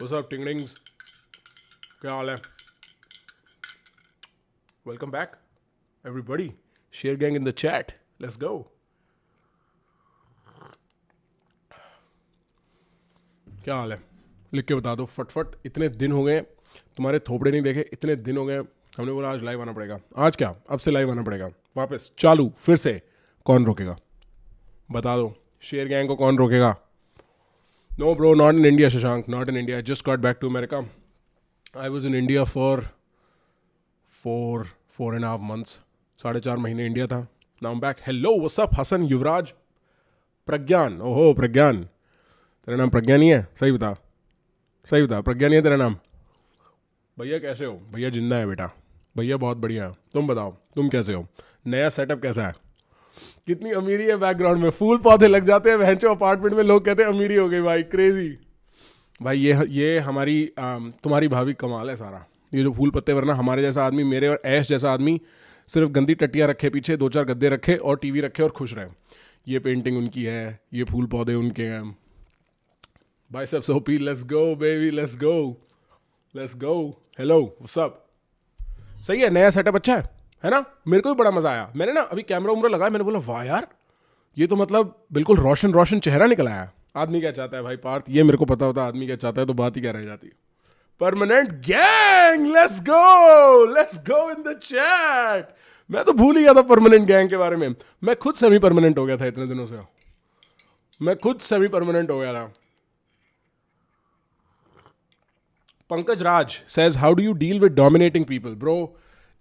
What's up, tingdings? क्या हाल है? Welcome back, everybody. Share gang in the chat. Let's go. क्या हाल है? लिख के बता दो फटफट. इतने दिन हो गए तुम्हारे थोपड़े नहीं देखे. इतने दिन हो गए. हमने बोला आज लाइव आना पड़ेगा. आज क्या? अब से लाइव आना पड़ेगा. वापस चालू फिर से. कौन रोकेगा? बता दो. शेयर गैंग को कौन रोकेगा? No, bro, not in India, Shashank. Not in India. I just got back to America. I was in India for 4.5 months. 4.5 महीने इंडिया था. Now I'm back. Hello, what's up, Hassan, युवराज, प्रज्ञान. ओहो प्रज्ञान. तेरा नाम प्रज्ञान ही है? सही बता. सही बता. प्रज्ञान ही है तेरा नाम? भैया कैसे हो? भैया जिंदा है बेटा. भैया बहुत बढ़िया. तुम बताओ तुम कैसे हो? नया सेटअप कैसा है? कितनी अमीरी है बैकग्राउंड में. फूल पौधे लग जाते हैं वहंचो अपार्टमेंट में. लोग कहते हैं अमीरी हो गई भाई. क्रेजी भाई. ये हमारी तुम्हारी भाभी कमाल है सारा. ये जो फूल पत्ते, वरना हमारे जैसा आदमी, मेरे और ऐश जैसा आदमी सिर्फ गंदी टट्टियाँ रखे पीछे, 2-4 गद्दे रखे और टीवी रखे और खुश रहे. ये पेंटिंग उनकी है, ये फूल पौधे उनके हैं. Biceps OP. Let's go baby, let's go, let's go. Hello what's up. सही है. नया सेटअप अच्छा है ना? मेरे को भी बड़ा मजा आया. मैंने ना अभी कैमरा उमरा लगाया. मैंने बोला वाह यार, ये तो मतलब बिल्कुल रोशन रोशन चेहरा निकल आया. आदमी क्या चाहता है भाई पार्थ? ये मेरे को पता होता आदमी क्या चाहता है तो बात ही क्या रह जाती. Permanent gang. Let's go, let's go in the chat. मैं तो भूल ही गया था परमानेंट गैंग के बारे में. मैं खुद सेमी परमानेंट हो गया था इतने दिनों से. मैं खुद सेमी परमानेंट हो गया था. पंकज राज says how do you deal with dominating people? Bro,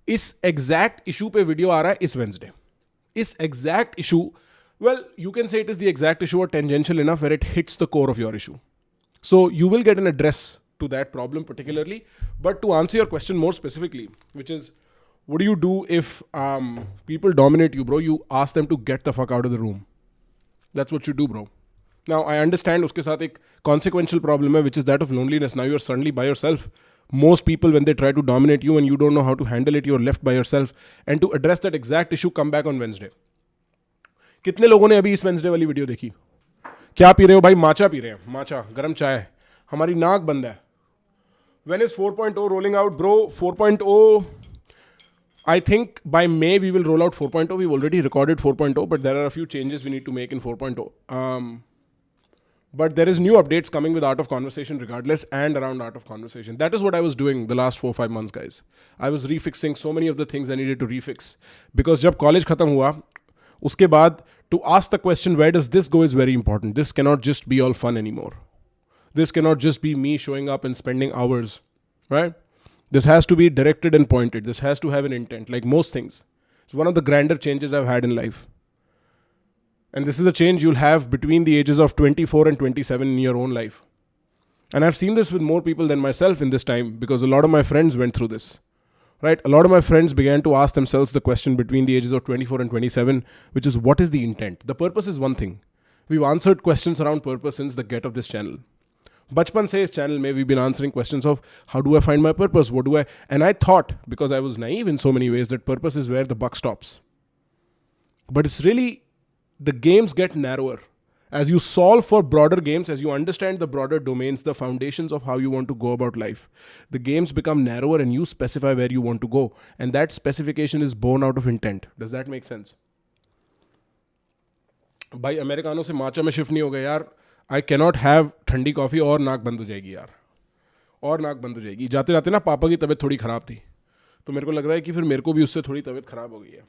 इस एग्जैक्ट इशू पे वीडियो आ रहा है इस वेंसडे. इस exact issue, well, you can say it is the exact issue or tangential enough where it hits the core of your issue. So you will get an address to that problem particularly. But to answer your question more specifically, which is, what do you do if people dominate you, bro? You ask them to get the fuck out of the room. That's what you do, bro. Now, I understand उसके साथ एक consequential problem है, which is that of loneliness. Now you're suddenly by yourself. Most people, when they try to dominate you and you don't know how to handle it, you're left by yourself. And to address that exact issue, come back on Wednesday. कितने लोगों ने अभी इस Wednesday वाली video देखी? क्या P रहे हो भाई? माचा पी रहे हैं. माचा, गरम चाय. हमारी नाक बंद है. When is 4.0 rolling out, bro? 4.0, I think by May we will roll out 4.0. We've already recorded 4.0, but there are a few changes we need to make in 4.0. But there is new updates coming with Art of Conversation regardless and around Art of Conversation. That is what I was doing the last 4-5 months, guys. I was refixing so many of the things I needed to refix. Because जब college खत्म हुआ, उसके बाद to ask the question where does this go is very important. This cannot just be all fun anymore. This cannot just be me showing up and spending hours, right? This has to be directed and pointed. This has to have an intent, like most things. It's one of the grander changes I've had in life. And this is a change you'll have between the ages of 24 and 27 in your own life. And I've seen this with more people than myself in this time because a lot of my friends went through this. Right? A lot of my friends began to ask themselves the question between the ages of 24 and 27, which is, what is the intent? The purpose is one thing. We've answered questions around purpose since the get of this channel. Bachpan se is channel mein we've been answering questions of how do I find my purpose? What do I... And I thought, because I was naive in so many ways, that purpose is where the buck stops. But it's really... The games get narrower. As you solve for broader games, as you understand the broader domains, the foundations of how you want to go about life, the games become narrower and you specify where you want to go. And that specification is born out of intent. Does that make sense? भाई अमेरिकानों से माचा में shift नहीं हो गया यार. I cannot have ठंडी coffee और नाक बंद हो जाएगी यार. और नाक बंद हो जाएगी. जाते जाते ना पापा की तबीयत थोड़ी ख़राब थी, तो मेरे को लग रहा है कि फिर मेरे को भी उससे थोड़ी तबीयत ख़राब हो गई है.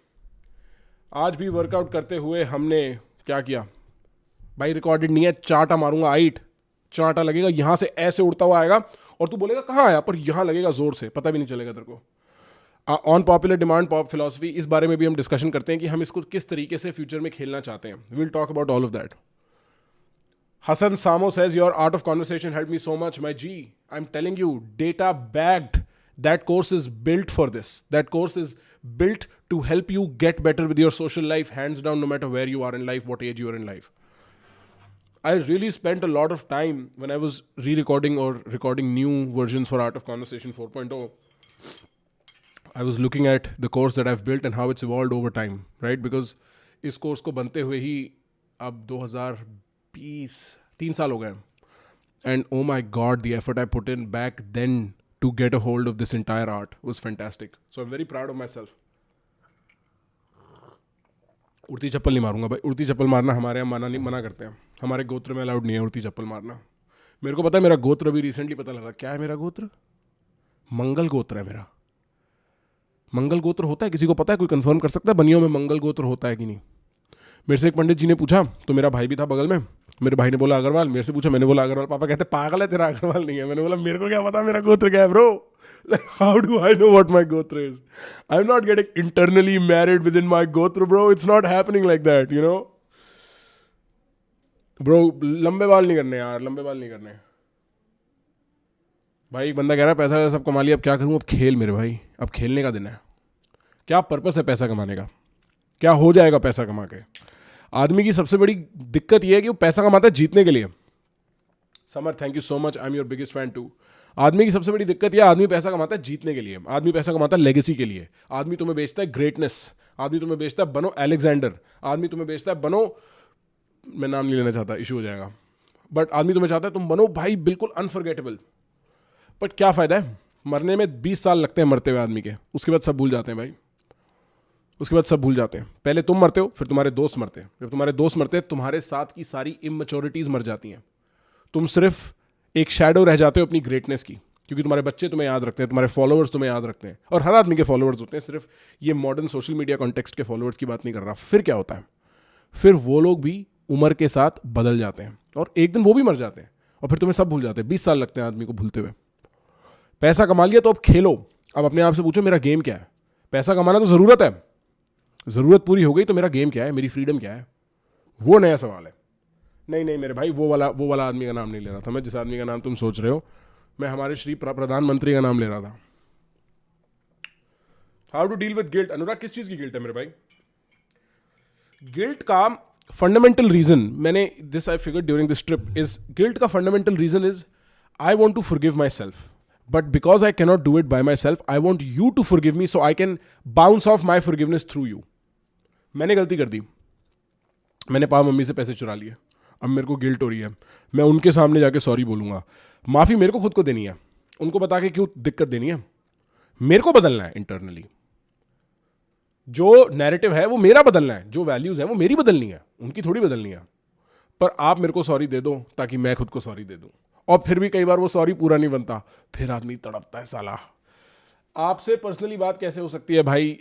आज भी वर्कआउट करते हुए हमने क्या किया भाई? रिकॉर्डेड नहीं है. चांटा मारूंगा. आइट चांटा लगेगा यहाँ से, ऐसे उड़ता हुआ आएगा और तू बोलेगा कहाँ आया, पर यहाँ लगेगा जोर से, पता भी नहीं चलेगा तेरे को. On popular demand pop philosophy, इस बारे में भी हम डिस्कशन करते हैं कि हम इसको किस तरीके से फ्यूचर में खेलना चाहते हैं. Will talk about all of that. Hassan Samo says, your Art of Conversation helped me so much. My G, I'm telling you, data bagged. That course is built for this. That course is built to help you get better with your social life, hands down, no matter where you are in life, what age you are in life. I really spent a lot of time when I was re-recording or recording new versions for Art of Conversation 4.0. I was looking at the course that I've built and how it's evolved over time, right? Because इस course को बनते हुए ही अब 2020 3 साल हो गए. And oh my God, the effort I put in back then to get a hold of this entire art was fantastic. So I'm very proud of myself. उड़ती चप्पल नहीं मारूंगा भाई, उड़ती चप्पल मारना हमारे यहाँ मना करते हैं, हमारे गोत्र में अलाउड नहीं है उड़ती चप्पल मारना. मेरे को पता है मेरा गोत्र अभी रिसेंटली पता लगा. क्या है मेरा गोत्र? मंगल गोत्र है मेरा. मंगल गोत्र होता है? किसी को पता है? कोई कंफर्म कर सकता है बनियों में मंगल गोत्र होता है कि नहीं? मेरे से एक पंडित जी ने पूछा, तो मेरा भाई भी था बगल में, मेरे भाई ने बोला अग्रवाल, मेरे से पूछा, मैंने बोला अग्रवाल. पापा कहते पागल है तेरा, अग्रवाल नहीं है. मैंने बोला मेरे को क्या पता मेरा गोत्र क्या है bro. Like, how do I know what my gotra is? I'm not getting internally married within my gotra, bro. It's not happening like that, you know? Bro, लंबे बाल नहीं करने यार, लंबे बाल नहीं करने. भाई एक बंदा कह रहा है पैसा सब कमा लिया, अब क्या करूं? अब खेल मेरे भाई, अब खेलने का दिन है. क्या पर्पस है पैसा कमाने का? क्या हो जाएगा पैसा कमा के? आदमी की सबसे बड़ी दिक्कत यह है कि वो पैसा कमाता है जीतने के लिए. Samar, thank you so much, I am your biggest fan too. आदमी की सबसे बड़ी दिक्कत यह, आदमी पैसा कमाता है जीतने के लिए, आदमी पैसा कमाता है लेगेसी के लिए. आदमी तुम्हें बेचता है ग्रेटनेस, आदमी तुम्हें बेचता है बनो अलेक्जेंडर, आदमी तुम्हें बेचता है बनो, मैं नाम नहीं लेना चाहता, इशू हो जाएगा, बट आदमी तुम्हें चाहता है तुम बनो भाई बिल्कुल अनफॉरगेटेबल. बट क्या फ़ायदा है? मरने में 20 साल लगते हैं मरते हुए आदमी के, उसके बाद सब भूल जाते हैं भाई. उसके बाद सब भूल जाते हैं. पहले तुम मरते हो, फिर तुम्हारे दोस्त मरते हैं, जब तुम्हारे दोस्त मरते हैं तुम्हारे साथ की सारी इमैच्योरिटीज़ मर जाती हैं. तुम सिर्फ एक शैडो रह जाते हो अपनी ग्रेटनेस की, क्योंकि तुम्हारे बच्चे तुम्हें याद रखते हैं, तुम्हारे फॉलोअर्स तुम्हें याद रखते हैं, और हर आदमी के फॉलोअर्स होते हैं. सिर्फ ये मॉडर्न सोशल मीडिया कॉन्टेक्स्ट के फॉलोअर्स की बात नहीं कर रहा. फिर क्या होता है? फिर वो लोग भी उम्र के साथ बदल जाते हैं और एक दिन वो भी मर जाते हैं और फिर तुम्हें सब भूल जाते हैं. 20 साल लगते हैं आदमी को भूलते हुए. पैसा कमा लिया तो अब खेलो. अब अपने आप से पूछो मेरा गेम क्या है? पैसा कमाना तो ज़रूरत है, ज़रूरत पूरी हो गई तो मेरा गेम क्या है, मेरी फ्रीडम क्या है? वो नया सवाल है. नहीं मेरे भाई, वो वाला आदमी का नाम नहीं ले रहा था मैं, जिस आदमी का नाम तुम सोच रहे हो. मैं हमारे श्री प्रधानमंत्री का नाम ले रहा था. How to deal with guilt. Anurag, किस चीज़ की गिल्ट है मेरे भाई? गिल्ट का फंडामेंटल रीजन, मैंने this I figure during this trip, is guilt का fundamental reason is I want to forgive myself, but because I cannot do it by myself, I want you to forgive me so I can bounce off my forgiveness through you. मैंने गलती कर दी, मैंने papa mummy से पैसे चुरा लिए, अब मेरे को गिल्ट हो रही है. मैं उनके सामने जाके सॉरी बोलूँगा. माफ़ी मेरे को खुद को देनी है, उनको बता के क्यों दिक्कत देनी है? मेरे को बदलना है इंटरनली. जो नैरेटिव है वो मेरा बदलना है, जो वैल्यूज़ है वो मेरी बदलनी है, उनकी थोड़ी बदलनी है. पर आप मेरे को सॉरी दे दो ताकि मैं खुद को सॉरी दे दूँ. और फिर भी कई बार वो सॉरी पूरा नहीं बनता, फिर आदमी तड़पता है साला. आपसे पर्सनली बात कैसे हो सकती है भाई?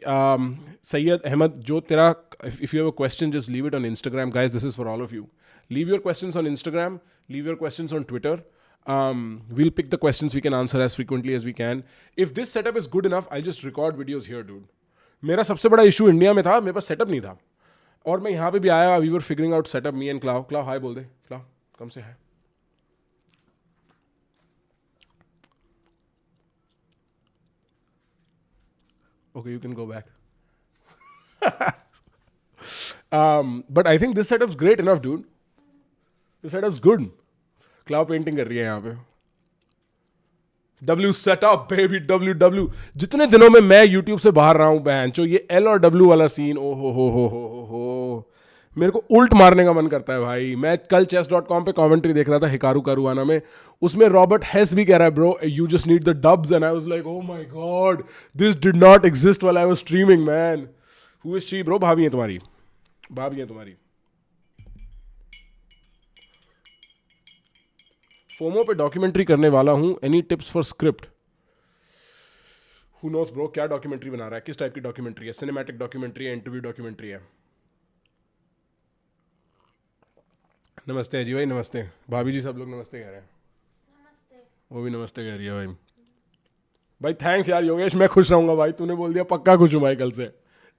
सैयद अहमद, जो तेरा, if you have a question just leave it on Instagram. Guys, this is for all of you. Leave your questions on Instagram, leave your questions on Twitter. We'll pick the questions we can answer as frequently as we can. If this setup is good enough, I'll just record videos here, dude. मेरा सबसे बड़ा issue India में था, मेरे पास setup नहीं था, और मैं यहाँ पे भी आया. We were figuring out setup, me and Clav. Clav hi बोल दे. क्लाव कम से hi. Okay, you can go back. But I think this setup's great enough, dude. This setup's good. Cloud painting कर रही है यहाँ पे. W setup baby, W. जितने दिनों में मैं YouTube से बाहर रहा हूँ बहनचो, ये L और W वाला सीन, ओ हो, मेरे को उल्ट मारने का मन करता है भाई. मैं कल chess.com पे कमेंट्री देख रहा था हिकारू कारुआना में, उसमें रॉबर्ट हेस भी कह रहा है bro you just need the dubs, and I was like oh my God this did not exist while I was streaming man. Who is she bro? भाभी है तुम्हारी, भाभी है तुम्हारी. फोमो पे डॉक्यूमेंट्री करने वाला हूँ, any tips for script? Who knows bro, क्या डॉक्यूमेंट्री बना रहा है, किस टाइप की डॉक्यूमेंट्री है? सिनेमैटिक डॉक्यूमेंट्री है, इंटरव्यू डॉक्यूमेंट्री है? नमस्ते अजी भाई, नमस्ते. भाभी जी सब लोग नमस्ते कह रहे हैं. नमस्ते. वो भी नमस्ते कह रही है भाई. भाई थैंक्स यार योगेश, मैं खुश रहूँगा भाई. तूने बोल दिया, पक्का खुश हूँ भाई. कल से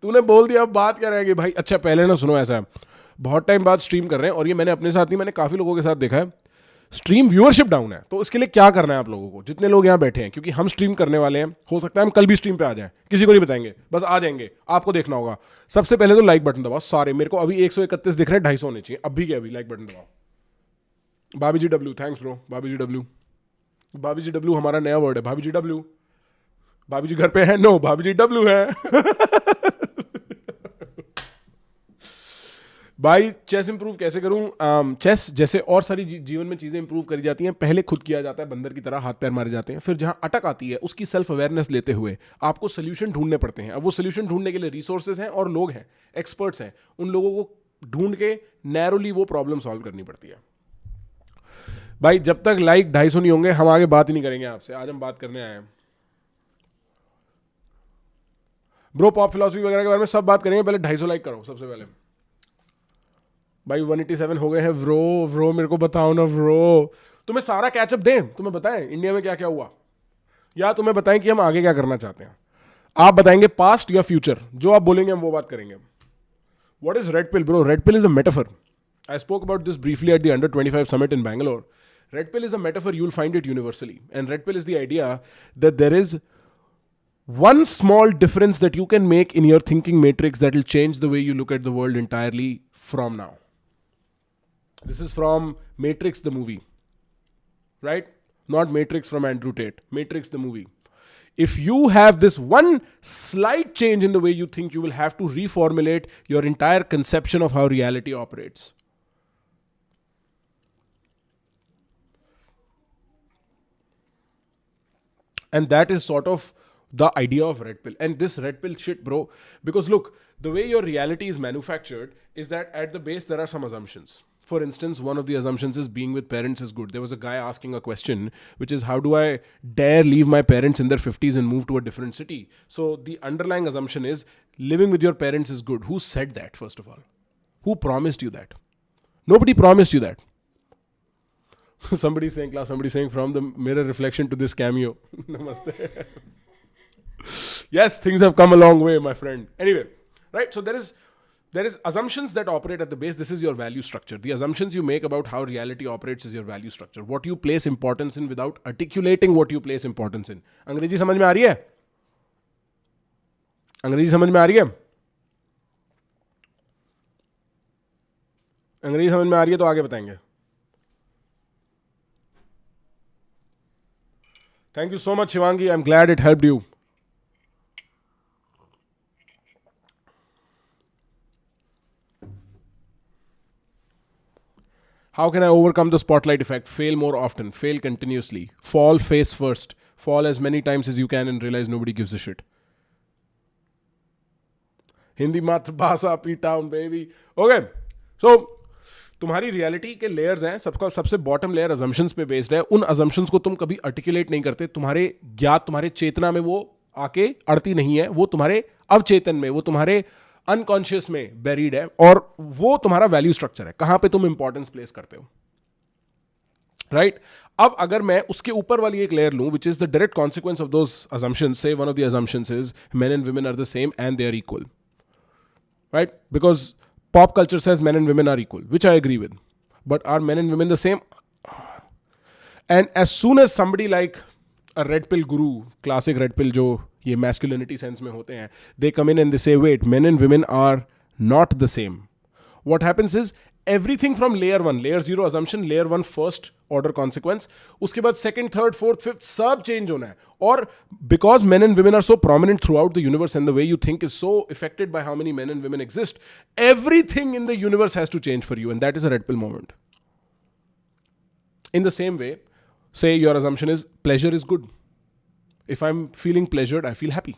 तूने बोल दिया, अब बात क्या रहेगी भाई. अच्छा पहले ना सुनो, ऐसा है बहुत टाइम बाद स्ट्रीम कर रहे हैं, और ये मैंने अपने साथ नहीं, मैंने काफ़ी लोगों के साथ देखा है, स्ट्रीम व्यूअरशिप डाउन है. तो इसके लिए क्या करना है आप लोगों को, जितने लोग यहाँ बैठे हैं, क्योंकि हम स्ट्रीम करने वाले हैं, हो सकता है हम कल भी स्ट्रीम पे आ जाएं, किसी को नहीं बताएंगे, बस आ जाएंगे. आपको देखना होगा. सबसे पहले तो लाइक बटन दबाओ सारे. मेरे को अभी 131 दिख रहे हैं, 250 होने चाहिए अभी के अभी. लाइक बटन दबाओ. भाभी जी डब्ल्यू, थैंक्स ब्रो. भाभी जी डब्ल्यू, भाभी जी डब्ल्यू हमारा नया वर्ड है. भाभी जी डब्ल्यू. भाभी जी घर पे है? नो, भाभी जी डब्ल्यू है. भाई चेस इंप्रूव कैसे करूं? चेस जैसे और सारी जीवन में चीजें इंप्रूव करी जाती हैं, पहले खुद किया जाता है, बंदर की तरह हाथ पैर मारे जाते हैं, फिर जहां अटक आती है उसकी सेल्फ अवेयरनेस लेते हुए आपको सोल्यूशन ढूंढने पड़ते हैं. अब वो सोल्यूशन ढूंढने के लिए रिसोर्सेज हैं और लोग हैं, एक्सपर्ट्स हैं, उन लोगों को ढूंढ के नैरोली वो प्रॉब्लम सॉल्व करनी पड़ती है. भाई जब तक लाइक 250 नहीं होंगे हम आगे बात ही नहीं करेंगे आपसे. आज हम बात करने आए हैं ब्रो पॉप फिलॉसफी वगैरह के बारे में, सब बात करेंगे. पहले 250 लाइक करो सबसे पहले. भाई 187 हो गए हैं. व्रो मेरे को बताओ ना व्रो. तुम्हें सारा कैचअप दें, तुम्हें बताएं इंडिया में क्या क्या हुआ, या तुम्हें बताएं कि हम आगे क्या करना चाहते हैं. आप बताएंगे पास्ट या फ्यूचर, जो आप बोलेंगे हम वो बात करेंगे. What is red pill bro? Red pill is a metaphor. I spoke about this briefly at the Under 25 Summit in Bangalore. Red pill is a metaphor, you'll find it universally. And red pill is the idea that there is one small difference that you can make in your thinking matrix that will change the way you look at the world entirely from now. This is from Matrix the movie. Right? Not Matrix from Andrew Tate. Matrix the movie. If you have this one slight change in the way you think, you will have to reformulate your entire conception of how reality operates. And that is sort of the idea of red pill. And this red pill shit, bro, because look, the way your reality is manufactured is that at the base there are some assumptions. For instance, one of the assumptions is being with parents is good. There was a guy asking a question, which is how do I dare leave my parents in their 50s and move to a different city? So the underlying assumption is living with your parents is good. Who said that, first of all? Who promised you that? Nobody promised you that. Somebody saying from the mirror reflection to this cameo. Namaste. Yes, things have come a long way, my friend. Anyway, right? So there is assumptions that operate at the base. This is your value structure. The assumptions you make about how reality operates is your value structure. What you place importance in without articulating what you place importance in. अंग्रेजी समझ में आ रही है? अंग्रेजी समझ में आ रही है? अंग्रेजी समझ में आ रही है तो आगे बताएंगे. Thank you so much, Shivangi. I'm glad it helped you. How can I overcome the spotlight effect? Fail more often. Fail continuously. Fall face first. Fall as many times as you can and realize nobody gives a shit. Hindi मातृभाषा P-Town, baby. Okay. So, तुम्हारी reality के layers हैं. सबका सबसे bottom layer assumptions पे based है. उन assumptions को तुम कभी आर्टिकुलेट नहीं करते. तुम्हारे ज्ञात, तुम्हारे चेतना में वो आके अड़ती नहीं है. वो तुम्हारे अवचेतन में, वो तुम्हारे अनकॉन्शियस में बेरीड है, और वो तुम्हारा वैल्यू स्ट्रक्चर है. कहां पे तुम इंपॉर्टेंस प्लेस करते हो, राइट? अब अगर मैं उसके ऊपर वाली एक लेयर लूं, which is the direct consequence of those assumptions, say one of the assumptions is men and women are the same and they are equal, right? Because pop culture says men and women are equal, which I agree with. But are men and women the same? And as soon as somebody like a red pill guru, classic red pill जो ये masculinity sense में होते हैं, they come in and they say, wait, men and women are not the same. What happens is everything from layer 1, layer 0 assumption, layer 1 first order consequence, उसके बाद second, third, fourth, fifth सब change होना है. और because men and women are so prominent throughout the universe and the way you think is so affected by how many men and women exist, everything in the universe has to change for you, and that is a red pill moment. In the same way, say your assumption is pleasure is good. If I'm feeling pleasured, I feel happy.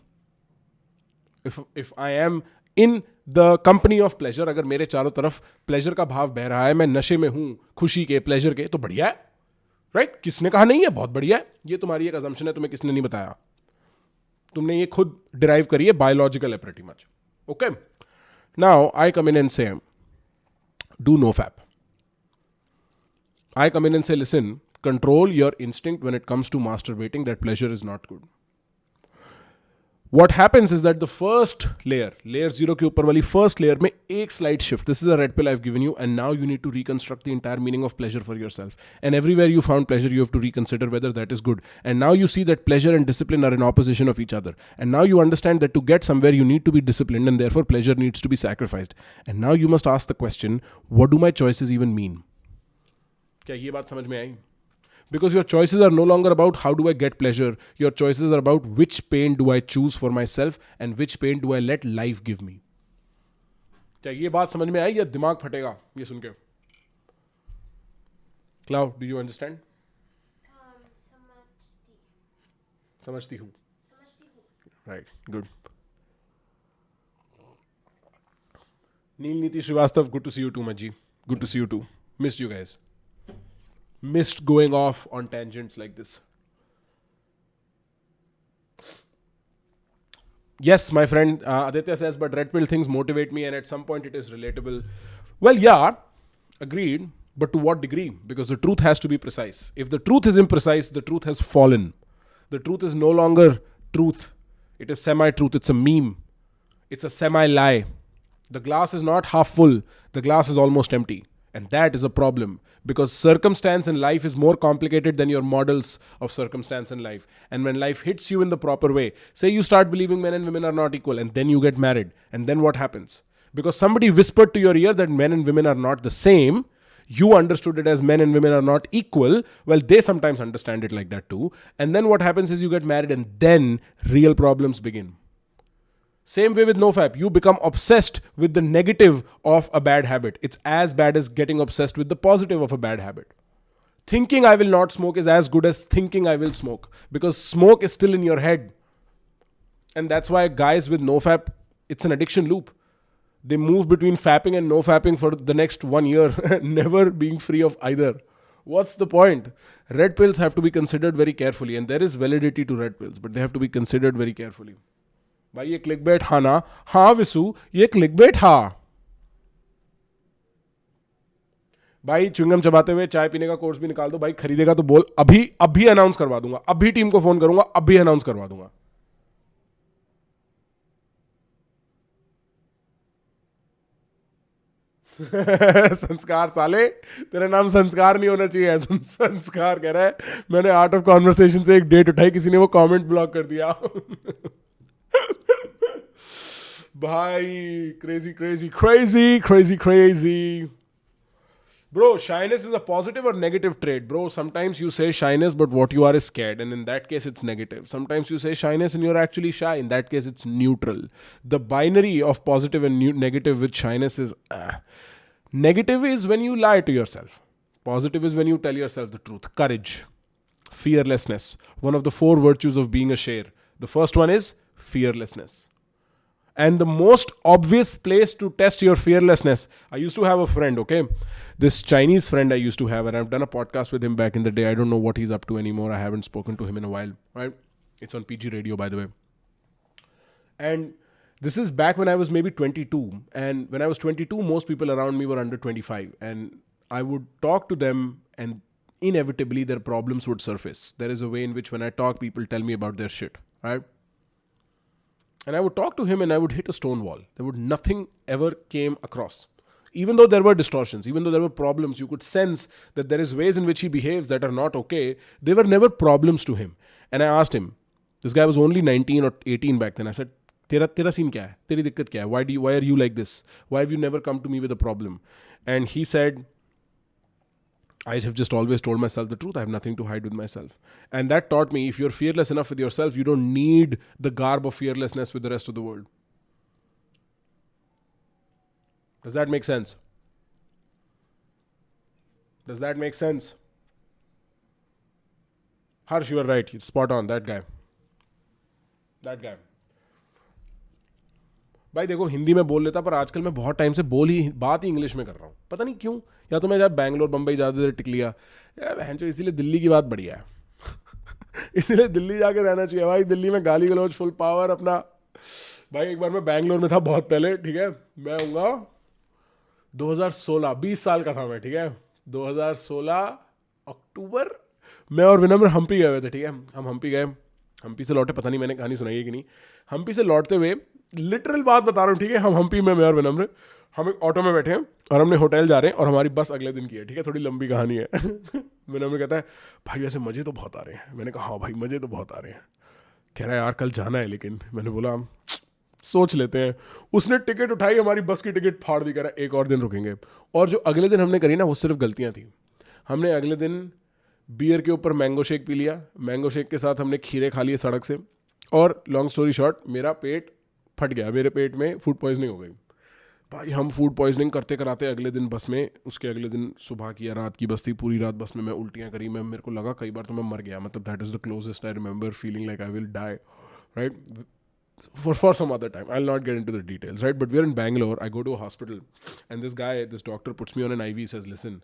If I am in the company of pleasure, अगर मेरे चारों तरफ pleasure का भाव बह रहा है, मैं नशे में हूं खुशी के, प्लेजर के, तो बढ़िया है, राइट? किसने कहा नहीं है? बहुत बढ़िया है. ये तुम्हारी एक assumption है, तुम्हें किसने नहीं बताया, तुमने ये खुद डिराइव करी है, बायोलॉजिकल है pretty much. Okay? Now I come in and say, do no fap. I come in and say, listen, control your instinct when it comes to masturbating, that pleasure is not good. What happens is that the first layer, layer 0 के ऊपर वाली first layer में एक slight shift. This is a red pill I've given you, and now you need to reconstruct the entire meaning of pleasure for yourself. And everywhere you found pleasure, you have to reconsider whether that is good. And now you see that pleasure and discipline are in opposition of each other. And now you understand that to get somewhere, you need to be disciplined, and therefore pleasure needs to be sacrificed. And now you must ask the question, what do my choices even mean? क्या ये बात समझ में आई? Because your choices are no longer about how do I get pleasure. Your choices are about which pain do I choose for myself and which pain do I let life give me. क्या ये बात समझ में आई या दिमाग फटेगा ये सुन के? Clough, do you understand? समझती हूँ. Right, good. Neil Niti Srivastav, good to see you too, Majji. Good to see you too. Missed you guys. Missed going off on tangents like this. Yes, my friend Aditya says, but red pill things motivate me and at some point it is relatable. Well, yeah, agreed. But to what degree? Because the truth has to be precise. If the truth is imprecise, the truth has fallen. The truth is no longer truth. It is semi-truth. It's a meme. It's a semi-lie. The glass is not half full. The glass is almost empty. And that is a problem. Because circumstance in life is more complicated than your models of circumstance in life. And when life hits you in the proper way, say you start believing men and women are not equal, and then you get married. And then what happens? Because somebody whispered to your ear that men and women are not the same, you understood it as men and women are not equal. Well, they sometimes understand it like that too. And then what happens is you get married and then real problems begin. Same way with NoFap. You become obsessed with the negative of a bad habit. It's as bad as getting obsessed with the positive of a bad habit. Thinking I will not smoke is as good as thinking I will smoke. Because smoke is still in your head. And that's why guys with NoFap, it's an addiction loop. They move between fapping and no-fapping for the next 1 year, never being free of either. What's the point? Red pills have to be considered very carefully, and there is validity to red pills, but they have to be considered very carefully. भाई ये clickbait हाँ ना? हाँ विसु, ये clickbait हाँ. भाई chewing gum चबाते हुए चाय पीने का कोर्स भी निकाल दो. भाई खरीदेगा तो बोल. अभी अनाउंस करवा दूंगा. अभी टीम को फोन करूंगा. अभी अनाउंस करवा दूंगा. संस्कार साले, तेरा नाम संस्कार नहीं होना चाहिए. संस्कार कह रहा है. मैंने आर्ट ऑफ कॉन्वर्सेशन से एक डेट उठाई, किसी ने वो कमेंट ब्लॉक कर दिया. भाई crazy. Bro, shyness is a positive or negative trait? Bro, sometimes you say shyness, but what you are is scared. And in that case, it's negative. Sometimes you say shyness and you're actually shy. In that case, it's neutral. The binary of positive and negative with shyness is... Negative is when you lie to yourself. Positive is when you tell yourself the truth. Courage. Fearlessness. One of the 4 virtues of being a sher. The first one is fearlessness. And the most obvious place to test your fearlessness, I used to have a friend, okay? This Chinese friend I used to have, and I've done a podcast with him back in the day. I don't know what he's up to anymore. I haven't spoken to him in a while, right? It's on PG Radio, by the way. And this is back when I was maybe 22. And when I was 22, most people around me were under 25. And I would talk to them and inevitably their problems would surface. There is a way in which when I talk, people tell me about their shit, right? And I would talk to him and I would hit a stone wall. Nothing ever came across. Even though there were distortions, even though there were problems, you could sense that there is ways in which he behaves that are not okay. They were never problems to him. And I asked him, this guy was only 19 or 18 back then. I said, Tera scene kya hai? Teri dikkat kya hai? Why are you like this? Why have you never come to me with a problem? And he said, I have just always told myself the truth. I have nothing to hide with myself. And that taught me, if you're fearless enough with yourself, you don't need the garb of fearlessness with the rest of the world. Does that make sense? Does that make sense? Harsh, you are right. You're spot on. That guy. भाई देखो, हिंदी में बोल लेता, पर आजकल मैं बहुत time से बात ही इंग्लिश में कर रहा हूँ. पता नहीं क्यों. या तो मैं जब बैंगलोर बम्बई ज़्यादा देर टिक लिया, बहन चो, इसीलिए दिल्ली की बात बढ़िया है. इसीलिए दिल्ली जाके रहना चाहिए भाई. दिल्ली में गाली गलौज फुल पावर अपना. भाई एक बार मैं बैंगलोर में था बहुत पहले, ठीक है. मैं होऊंगा 2016, 20 साल का था मैं, ठीक है. 2016 अक्टूबर, मैं और विनम्र हम्पी गए हुए थे, ठीक है. हम हम्पी गए. हम्पी से लौटे, पता नहीं मैंने कहानी सुनाई है कि नहीं. हम्पी से लौटते हुए, लिटरल बात बता रहा हूँ, ठीक है. हम हम्पी में, मैं और विनम्र, हम एक ऑटो में बैठे हैं और हमने होटल जा रहे हैं और हमारी बस अगले दिन की है, ठीक है. थोड़ी लंबी कहानी है. विनम्र कहता है, भाई वैसे मज़े तो बहुत आ रहे हैं. मैंने कहा हाँ भाई मज़े तो बहुत आ रहे हैं. कह रहा है यार कल जाना है, लेकिन मैंने बोला सोच लेते हैं. उसने टिकट उठाई, हमारी बस की टिकट फाड़ दी. कह रहा एक और दिन रुकेंगे. और जो अगले दिन हमने करी ना, वो सिर्फ गलतियाँ थी. हमने अगले दिन बियर के ऊपर मैंगो शेक पी लिया. मैंगो शेक के साथ हमने खीरे खा लिए सड़क से. और लॉन्ग स्टोरी शॉर्ट, मेरा पेट फट गया. मेरे पेट में फूड पॉइजनिंग हो गई. भाई हम फूड पॉइजनिंग करते कराते अगले दिन बस में, उसके अगले दिन सुबह की या रात की बस थी, पूरी रात बस में मैं उल्टियाँ करी, मैं मेरे को लगा कई बार तो मैं मर गया, मतलब that is the closest I remember feeling like I will die, right? For some other time, I'll not get into the details, right? But we're in Bangalore. I go to a hospital, and this doctor puts me on an IV. Says, "Listen,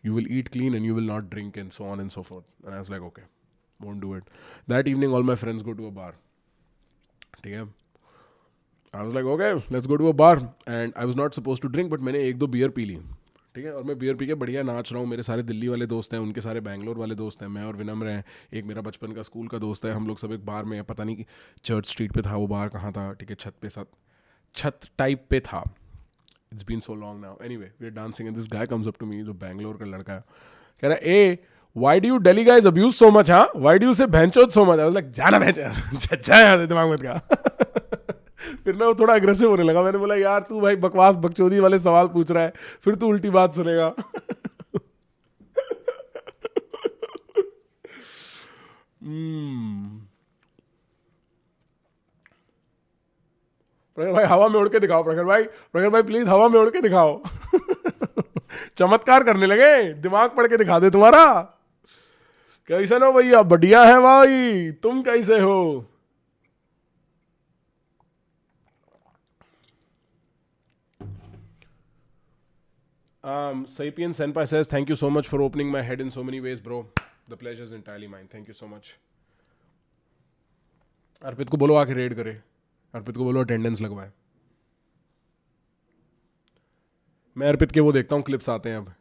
you will eat clean and you will not drink, and so on and so forth." And I was like, "Okay, won't do it." That evening, all my friends go to a bar. ठीक है? I was like, "Okay, let's go to a bar." And I was not supposed to drink, but मैंने एक दो beer P ली. ठीक है, और मैं beer P के बढ़िया नाच रहा हूँ, मेरे सारे दिल्ली वाले दोस्त हैं, उनके सारे बैंगलोर वाले दोस्त हैं, मैं और विनम्र हैं, एक मेरा बचपन का स्कूल का दोस्त है, हम लोग सब एक बार में, पता नहीं चर्च स्ट्रीट पे था वो बार, कहाँ था, ठीक है, छत पे साथ, छत टाइप पे था. It's been so long now. Anyway, we are dancing and this guy comes up to me, जो बैंगलोर का लड़का है, कह रहा है, ए why do you Delhi guys abuse so much, हाँ, व्हाई डू यू से भैंचोद so much? I was like, जाना भैंचोद, अच्छा यहाँ से दिमाग मत का. फिर ना वो थोड़ा अग्रेसिव होने लगा, मैंने बोला यार तू भाई बकवास बकचोदी वाले सवाल पूछ रहा है, फिर तू उल्टी बात सुनेगा. प्रखर भाई हवा में उड़ के दिखाओ, प्रखर भाई प्लीज हवा में उड़ के दिखाओ. चमत्कार करने लगे, दिमाग पढ़ के दिखा दे तुम्हारा. कैसे ना भैया, बढ़िया है भाई, तुम कैसे हो? Sapien Senpai says, thank you so much for opening my head in so many ways, bro. The pleasure is entirely mine. Thank you so much. अर्पित को बोलो आके रेड करे, अर्पित को बोलो अटेंडेंस लगवाए. मैं अर्पित के वो देखता हूँ क्लिप्स आते हैं अब,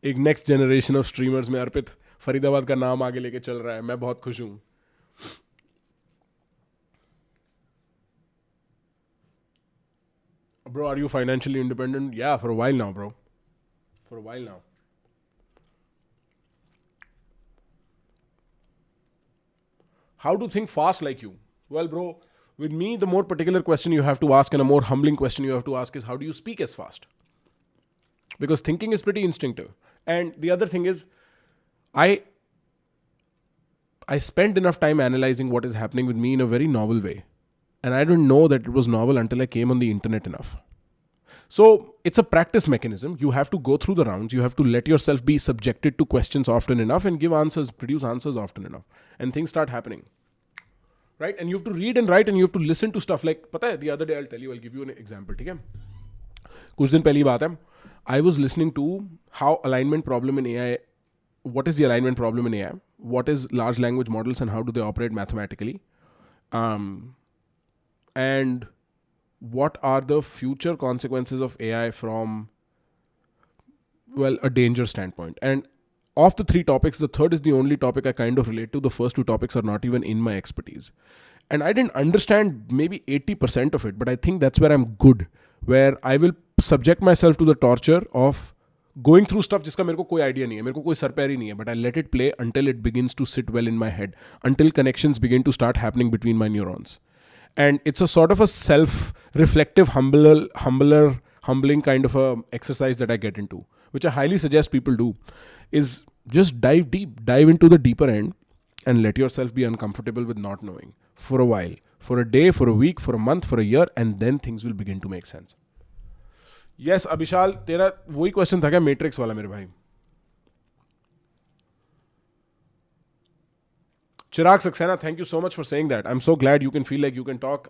एक नेक्स्ट जनरेशन ऑफ स्ट्रीमर्स में अर्पित फरीदाबाद का नाम आगे लेके चल रहा है, मैं बहुत खुश हूँ. Bro, are you financially independent? Yeah, for a while now, bro. For a while now. How to think fast like you? Well, bro, with me, the more particular question you have to ask and a more humbling question you have to ask is, how do you speak as fast? Because thinking is pretty instinctive. And the other thing is, I spent enough time analyzing what is happening with me in a very novel way. And I didn't know that it was novel until I came on the internet enough. So it's a practice mechanism. You have to go through the rounds. You have to let yourself be subjected to questions often enough and give answers, produce answers often enough. And things start happening. Right? And you have to read and write and you have to listen to stuff like, pata hai, the other day I'll give you an example. ठीक है? कुछ दिन पहली बात है, I was listening to how alignment problem in AI, what is the alignment problem in AI? What is large language models and how do they operate mathematically? And what are the future consequences of AI from, well, a danger standpoint. And of the three topics, the third is the only topic I kind of relate to. The first two topics are not even in my expertise. And I didn't understand maybe 80% of it, but I think that's where I'm good, where I will subject myself to the torture of going through stuff जिसका मेरे को कोई idea नहीं है, मेरे को कोई सरपैर ही नहीं है, but I let it play until it begins to sit well in my head, until connections begin to start happening between my neurons. And it's a sort of a self-reflective, humbling kind of a exercise that I get into, which I highly suggest people do, is just dive deep, dive into the deeper end and let yourself be uncomfortable with not knowing for a while, for a day, for a week, for a month, for a year, and then things will begin to make sense. Yes, Abhishal, तेरा वही question था क्या matrix वाला मेरे भाई? Chirag Saxena, thank you so much for saying that. I'm so glad you can feel like you can talk.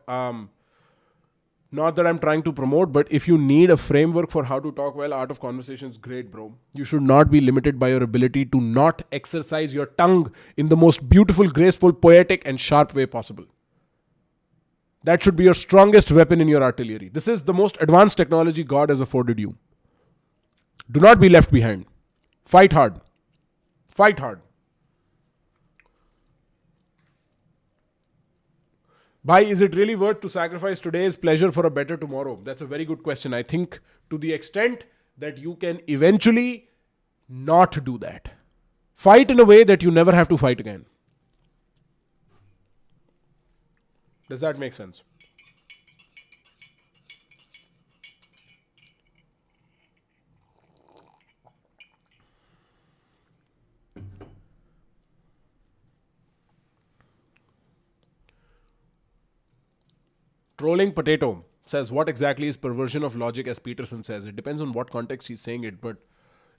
Not that I'm trying to promote, but if you need a framework for how to talk well, Art of Conversation is great, bro. You should not be limited by your ability to not exercise your tongue in the most beautiful, graceful, poetic, and sharp way possible. That should be your strongest weapon in your artillery. This is the most advanced technology God has afforded you. Do not be left behind. Fight hard. Fight hard. Bhai, is it really worth to sacrifice today's pleasure for a better tomorrow? That's a very good question. I think to the extent that you can eventually not do that. Fight in a way that you never have to fight again. Does that make sense? Trolling Potato. says, what exactly is perversion of logic, as Peterson says? It depends on what context he's saying it, but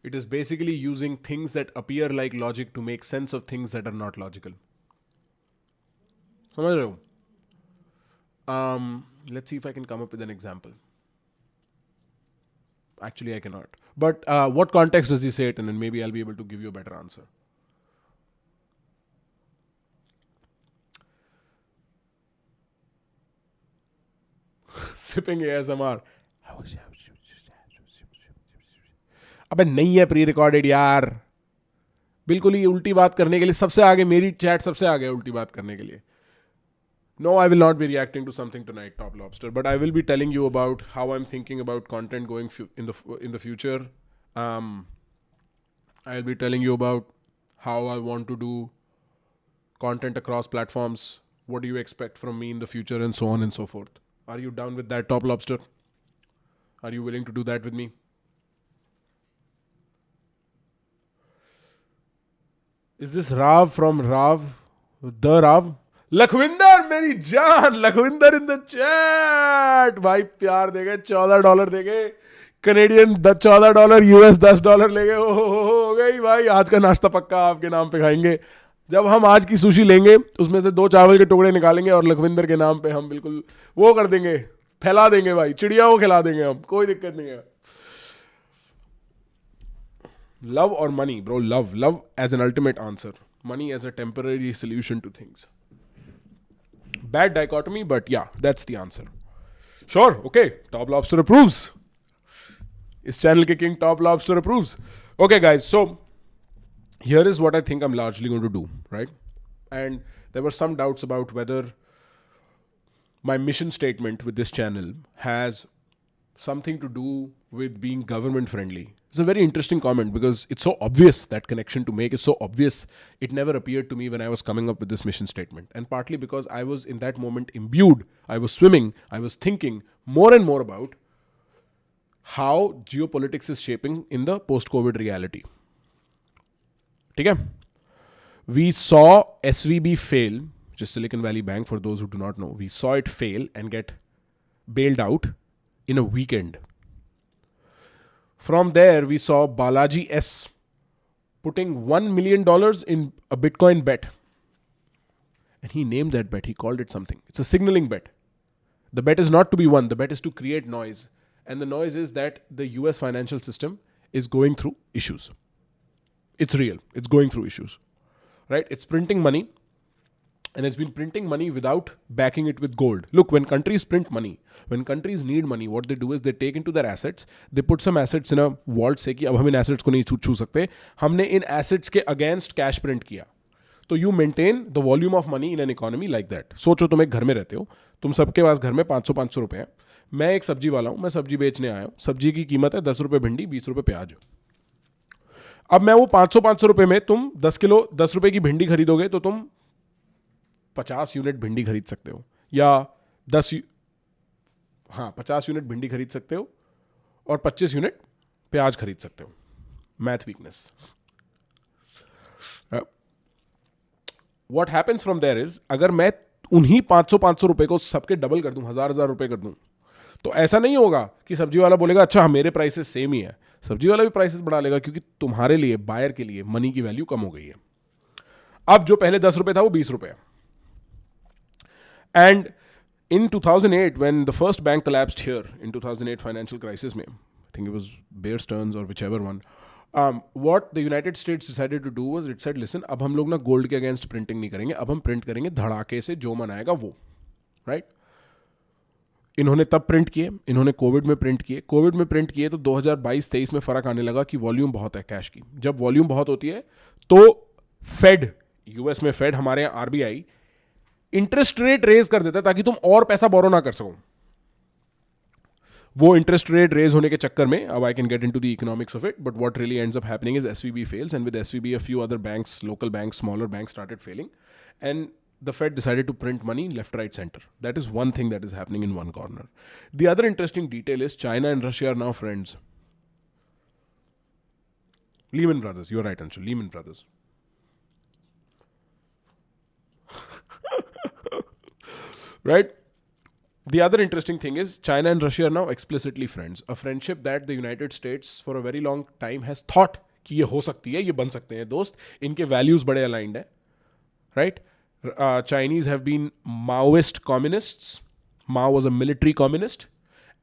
it is basically using things that appear like logic to make sense of things that are not logical. समझ रहे हो? Let's see if I can come up with an example. Actually, I cannot. But what context does he say it in? And maybe I'll be able to give you a better answer. Sipping ASMR. अबे नहीं है pre recorded यार. बिल्कुल ही उल्टी बात करने के लिए सबसे आगे, मेरी चैट सबसे आगे उल्टी बात करने के लिए. No, I will not be reacting to something tonight, Top Lobster, but I will be telling you about how I'm thinking about content going in the future. I'll be telling you about how I want to do content across platforms. What do you expect from me in the future, and so on and so forth. Are you down with that, Top Lobster? Are you willing to do that with me? Is this Rav from Rav? The Rav? Lakhwinder मेरी जान, Lakhwinder in the chat. भाई प्यार देगे, $14 देगे, Canadian $14, US $10 लेंगे. हो गई भाई, आज का नाश्ता पक्का आपके नाम पे खाएंगे. जब हम आज की सुशी लेंगे उसमें से 2 चावल के टुकड़े निकालेंगे और लखविंदर के नाम पे हम बिल्कुल वो कर देंगे, फैला देंगे भाई, चिड़िया को खिला देंगे हम, कोई दिक्कत नहीं है. Love or money, bro? Love as an ultimate answer. Money as a temporary solution to things. Bad dichotomy, but yeah, that's the answer. Sure, okay. Top Lobster approves. Is channel के king Top Lobster approves. Okay, guys. So here is what I think I'm largely going to do, right? And there were some doubts about whether my mission statement with this channel has something to do with being government friendly. It's a very interesting comment because it's so obvious, that connection to make is so obvious. It never appeared to me when I was coming up with this mission statement. And partly because I was in that moment imbued, I was swimming, I was thinking more and more about how geopolitics is shaping in the post-COVID reality. Okay? We saw SVB fail, which is Silicon Valley Bank for those who do not know. We saw it fail and get bailed out in a weekend. From there, we saw Balaji S putting $1 million in a Bitcoin bet. And he named that bet. He called it something. It's a signaling bet. The bet is not to be won. The bet is to create noise. And the noise is that the US financial system is going through issues. It's real. It's going through issues. Right? It's printing money. And it's been printing money without backing it with gold. Look, when countries print money, when countries need money, what they do is they take into their assets, they put some assets in a vault से कि अब हम इन assets को नहीं छू सकते, हमने इन assets के against cash print किया. तो you maintain the volume of money in an economy like that. सोचो तुम एक घर में रहते हो, तुम सबके पास घर में 500 रुपए हैं. मैं एक सब्जी वाला हूँ, मैं सब्जी बेचने आया हूँ. सब्जी की कीमत है 10 रुपए भिंडी, 20 रुपए प्याज. अब मैं वो 500 रुपए में तुम 10 किलो 10 रुपए की भिंडी खरीदोगे तो तुम 50 यूनिट भिंडी खरीद सकते हो, या 50 यूनिट भिंडी खरीद सकते हो और 25 यूनिट प्याज खरीद सकते हो. Math weakness. What happens from there is, अगर मैं उन्हीं 500 रुपए को सबके डबल कर दूं, 1000 रुपए कर दूं, तो ऐसा नहीं होगा कि सब्जी वाला बोलेगा अच्छा मेरे प्राइसेस सेम ही है. सब्जी वाला भी प्राइसेस बढ़ा लेगा क्योंकि तुम्हारे लिए, बायर के लिए मनी की वैल्यू कम हो गई है. अब जो पहले 10 रुपए था वो 20 रुपए है. And in 2008, when the first bank collapsed here, in 2008 financial crisis mein, I think it was Bear Stearns or whichever one, what the United States decided to do was it said, listen, अब हम लोग ना gold के against printing नहीं करेंगे, अब हम print करेंगे धड़ाके से, जो मन आएगा वो, right? इन्होंने तब प्रिंट किए, इन्होंने कोविड में प्रिंट किए. कोविड में प्रिंट किए तो 2022-23 में फर्क आने लगा कि वॉल्यूम बहुत है कैश की. जब वॉल्यूम बहुत होती है तो फेड, यूएस में फेड, हमारे यहाँ आरबीआई इंटरेस्ट रेट रेज कर देता है ताकि तुम और पैसा बोरो ना कर सको. वो इंटरेस्ट रेट रेज होने के चक्कर में, अब I can get into the economics of it, but what really ends up happening is SVB fails, and with SVB a few other banks, local banks, smaller banks started failing, and the Fed decided to print money left, right, center. That is one thing that is happening in one corner. The other interesting detail is China and Russia are now friends. Lehman Brothers. You're right, Anshul. Lehman Brothers. Right? The other interesting thing is China and Russia are now explicitly friends. A friendship that the United States for a very long time has thought कि ये हो सकती है, ये बन सकते हैं दोस्त, इनके values बड़े aligned हैं, right? Chinese have been Maoist communists. Mao was a military communist,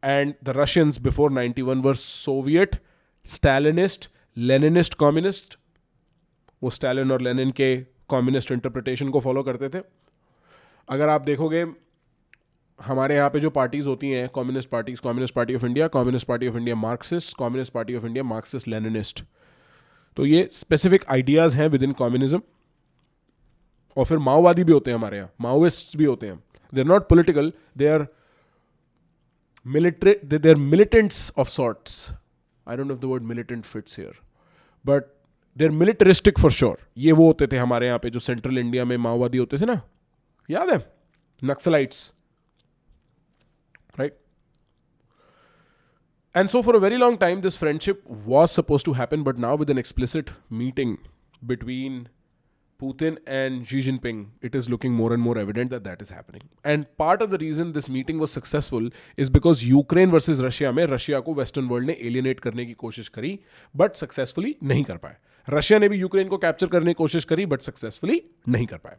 and the Russians before 91 were Soviet, Stalinist, Leninist communist. वो स्टैलिन और लेनिन के कम्युनिस्ट इंटरप्रिटेशन को फॉलो करते थे. अगर आप देखोगे हमारे यहाँ पे जो पार्टीज होती हैं, communist parties, communist party of India, communist party of India Marxist, communist party of India Marxist Leninist, तो ये स्पेसिफिक आइडियाज हैं विद इन कम्युनिज्म. और फिर माओवादी भी होते हैं हमारे यहाँ, माओइस्ट भी होते हैं. They are not political, they are military, they're militants of sorts. I don't know if the word militant fits here, but they're militaristic for sure. ये वो होते थे हमारे यहाँ पे जो सेंट्रल इंडिया में माओवादी होते थे ना, याद है, Naxalites, right? And so for a very long time this friendship was supposed to happen, but now with an explicit meeting between Putin and Xi Jinping, it is looking more and more evident that that is happening. And part of the reason this meeting was successful is because Ukraine versus Russia में Russia को western world ने alienate करने की कोशिश करी, but successfully नहीं कर पाए. रशिया ने भी यूक्रेन को कैप्चर करने की कोशिश करी, बट सक्सेसफुली नहीं कर पाए.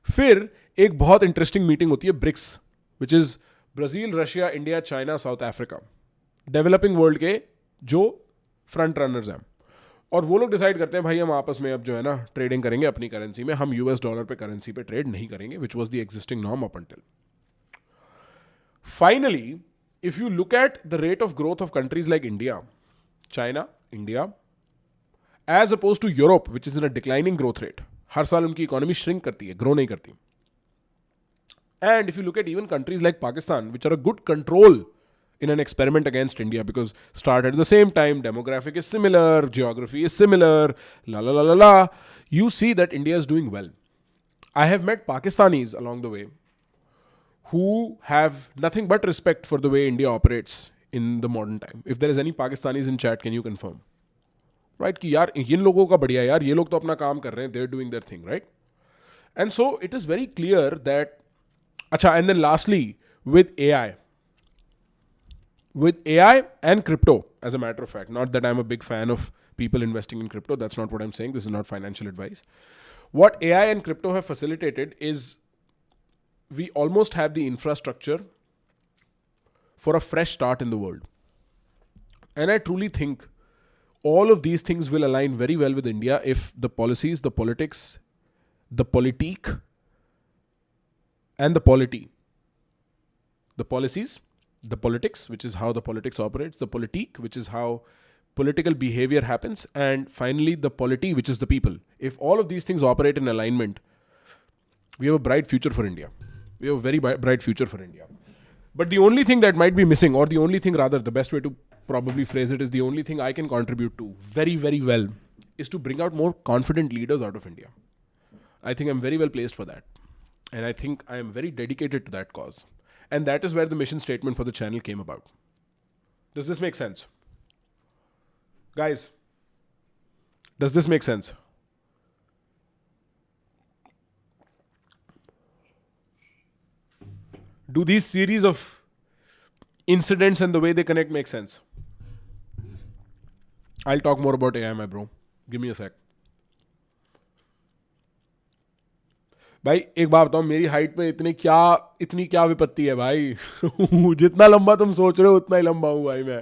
फिर एक बहुत इंटरेस्टिंग मीटिंग होती है BRICS, which is Brazil, Russia, India, China, South Africa, developing world के जो फ्रंट रनर्स हैं. और वो लोग डिसाइड करते हैं भाई हम आपस में अब जो है ना ट्रेडिंग करेंगे अपनी करेंसी में, हम यूएस डॉलर पे करेंसी पे ट्रेड नहीं करेंगे, which was the existing norm up until. Finally if you look at the rate of growth of countries like India, China, India, as opposed to Europe which is in a declining growth rate, हर साल उनकी economy shrink करती है, grow नहीं करती. And if you look at even countries like Pakistan which are a good control in an experiment against India because started at the same time, demographic is similar, geography is similar, la la la la la, you see that India is doing well. I have met Pakistanis along the way who have nothing but respect for the way India operates in the modern time. If there is any Pakistanis in chat, can you confirm? Right? कि यार इन लोगों का बढ़िया यार, ये लोग तो अपना काम कर रहे हैं, they're doing their thing, right? And so it is very clear that, अच्छा, and then lastly, with AI and crypto, as a matter of fact, not that I'm a big fan of people investing in crypto, that's not what I'm saying, this is not financial advice. What AI and crypto have facilitated is we almost have the infrastructure for a fresh start in the world. And I truly think all of these things will align very well with India if the policies, the politics, the politique and the polity, the policies, the politics, which is how the politics operates, the politique, which is how political behavior happens, and finally the polity, which is the people. If all of these things operate in alignment, we have a bright future for India. We have a very bright future for India. But the only thing that might be missing, or the only thing rather, the best way to probably phrase it is the only thing I can contribute to very, very well is to bring out more confident leaders out of India. I think I'm very well placed for that. And I think I am very dedicated to that cause. And that is where the mission statement for the channel came about. Does this make sense? Guys, does this make sense? Do these series of incidents and the way they connect make sense? I'll talk more about AI, my bro. Give me a sec. भाई एक बात बताओ, मेरी height पे इतनी क्या विपत्ति है भाई. जितना लंबा तुम सोच रहे हो उतना ही लंबा हूं भाई मैं.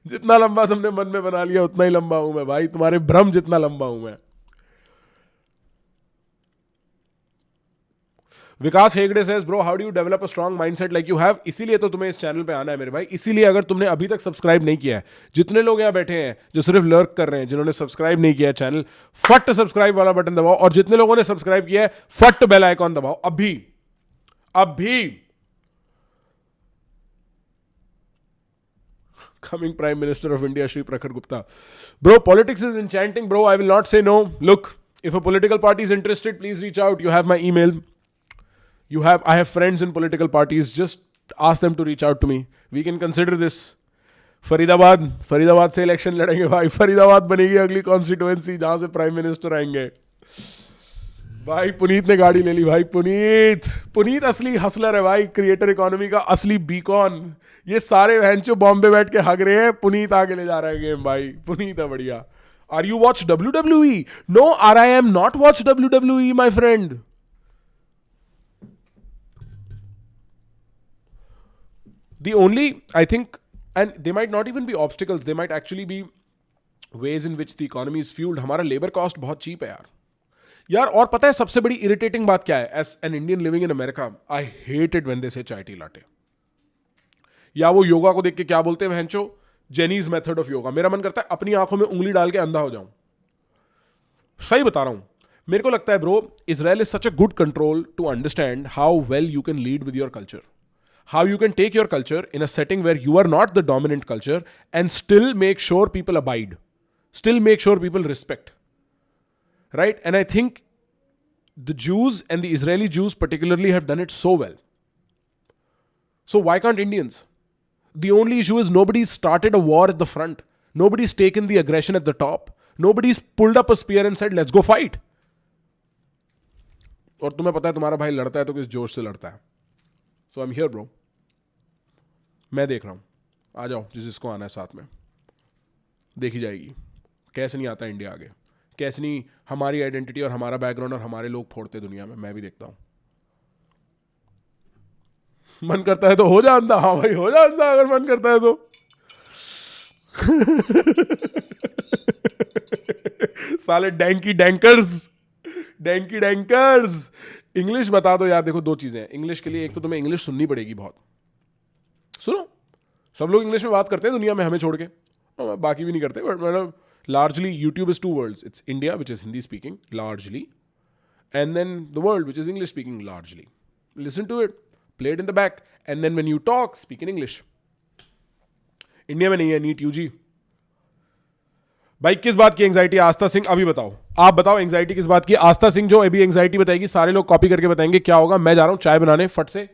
जितना लंबा तुमने मन में बना लिया उतना ही लंबा हूं मैं भाई. तुम्हारे भ्रम जितना लंबा हूं मैं. Vikas Hegde says bro, how do you develop a strong mindset like you have. इसीलिए तो तुम्हें इस चैनल पे आना है मेरे भाई. इसीलिए अगर तुमने अभी तक सब्सक्राइब नहीं किया है, जितने लोग यहाँ बैठे हैं जो सिर्फ लर्क कर रहे हैं, जिन्होंने सब्सक्राइब नहीं किया है चैनल, फट सब्सक्राइब वाला बटन दबाओ. और जितने लोगों ने सब्सक्राइब किया है फट बेल आइकॉन दबाओ अभी. Coming Prime Minister of India, Shri Prakhar Gupta. Bro, politics is enchanting, bro. I will not say no. Look, if a political party is interested, please reach out. You have my email. I have friends in political parties. Just ask them to reach out to me. We can consider this. Faridabad से election लड़ेंगे भाई. फरीदाबाद बनेगी अगली constituency जहां से prime minister आएंगे. भाई पुनीत ने गाड़ी ले ली भाई। पुनीत पुनीत असली हसलर है भाई, क्रिएटर इकोनॉमी का असली बीकॉन। ये सारे बहनचो बॉम्बे बैठ के हग रहे हैं, पुनीत आगे ले जा रहा है गेम भाई। पुनीत है बढ़िया। Are you watch WWE? No, are I am not watch WWE my friend. The only, I think, and they might not even be obstacles, they might actually be ways in which the economy is fueled. हमारा labour cost बहुत cheap है यार। और पता है सबसे बड़ी irritating बात क्या है? As an Indian living in America, I hate it when they say chai T latte. या वो योगा को देख के क्या बोलते हैं बहनचो, जेनीज मेथड ऑफ योगा। मेरा मन करता है अपनी आंखों में उंगली डाल के अंधा हो जाऊं। सही बता रहा हूं। मेरे को लगता है bro, Israel is such a good control to understand how well you can lead with your culture. How you can take your culture in a setting where you are not the dominant culture and still make sure people abide, still make sure people respect. Right? And I think the Jews and the Israeli Jews particularly have done it so well. So why can't Indians? The only issue is nobody's started a war at the front. Nobody's taken the aggression at the top. Nobody's pulled up a spear and said, let's go fight. और तुम्हें पता है तुम्हारा भाई लड़ता है तो किस जोश से लड़ता है. So I'm here, bro. मैं देख रहा हूँ. आ जाओ जिसको आना है साथ में. देखी जाएगी. कैसे नहीं आता इंडिया आगे. कैसे नहीं हमारी आइडेंटिटी और हमारा बैकग्राउंड और हमारे लोग फोड़ते दुनिया में. मैं भी देखता हूँ. मन करता है तो हो जा अंधा. हाँ भाई हो जा अंधा अगर मन करता है तो. साले डैंकी डैंकर्स. डैंकी डैंकर्स. इंग्लिश बता दो यार. देखो दो चीजें हैं इंग्लिश के लिए. एक तो तुम्हें इंग्लिश सुननी पड़ेगी बहुत. सुनो सब लोग इंग्लिश में बात करते हैं दुनिया में हमें छोड़ के. बाकी भी नहीं करते बट मतलब largely YouTube is two worlds. It's India which is Hindi speaking largely and then the world which is English speaking largely. Listen to it, play it in the back and then when you talk speak in English. India में नहीं है NEET UG. भाई किस बात की anxiety? आस्था सिंह अभी बताओ. आप बताओ एंग्जाइटी किस बात की? आस्था सिंह जो अभी एंग्जाइटी बताएगी सारे लोग कॉपी करके बताएंगे. क्या होगा? मैं जा रहा हूं चाय बनाने फट से.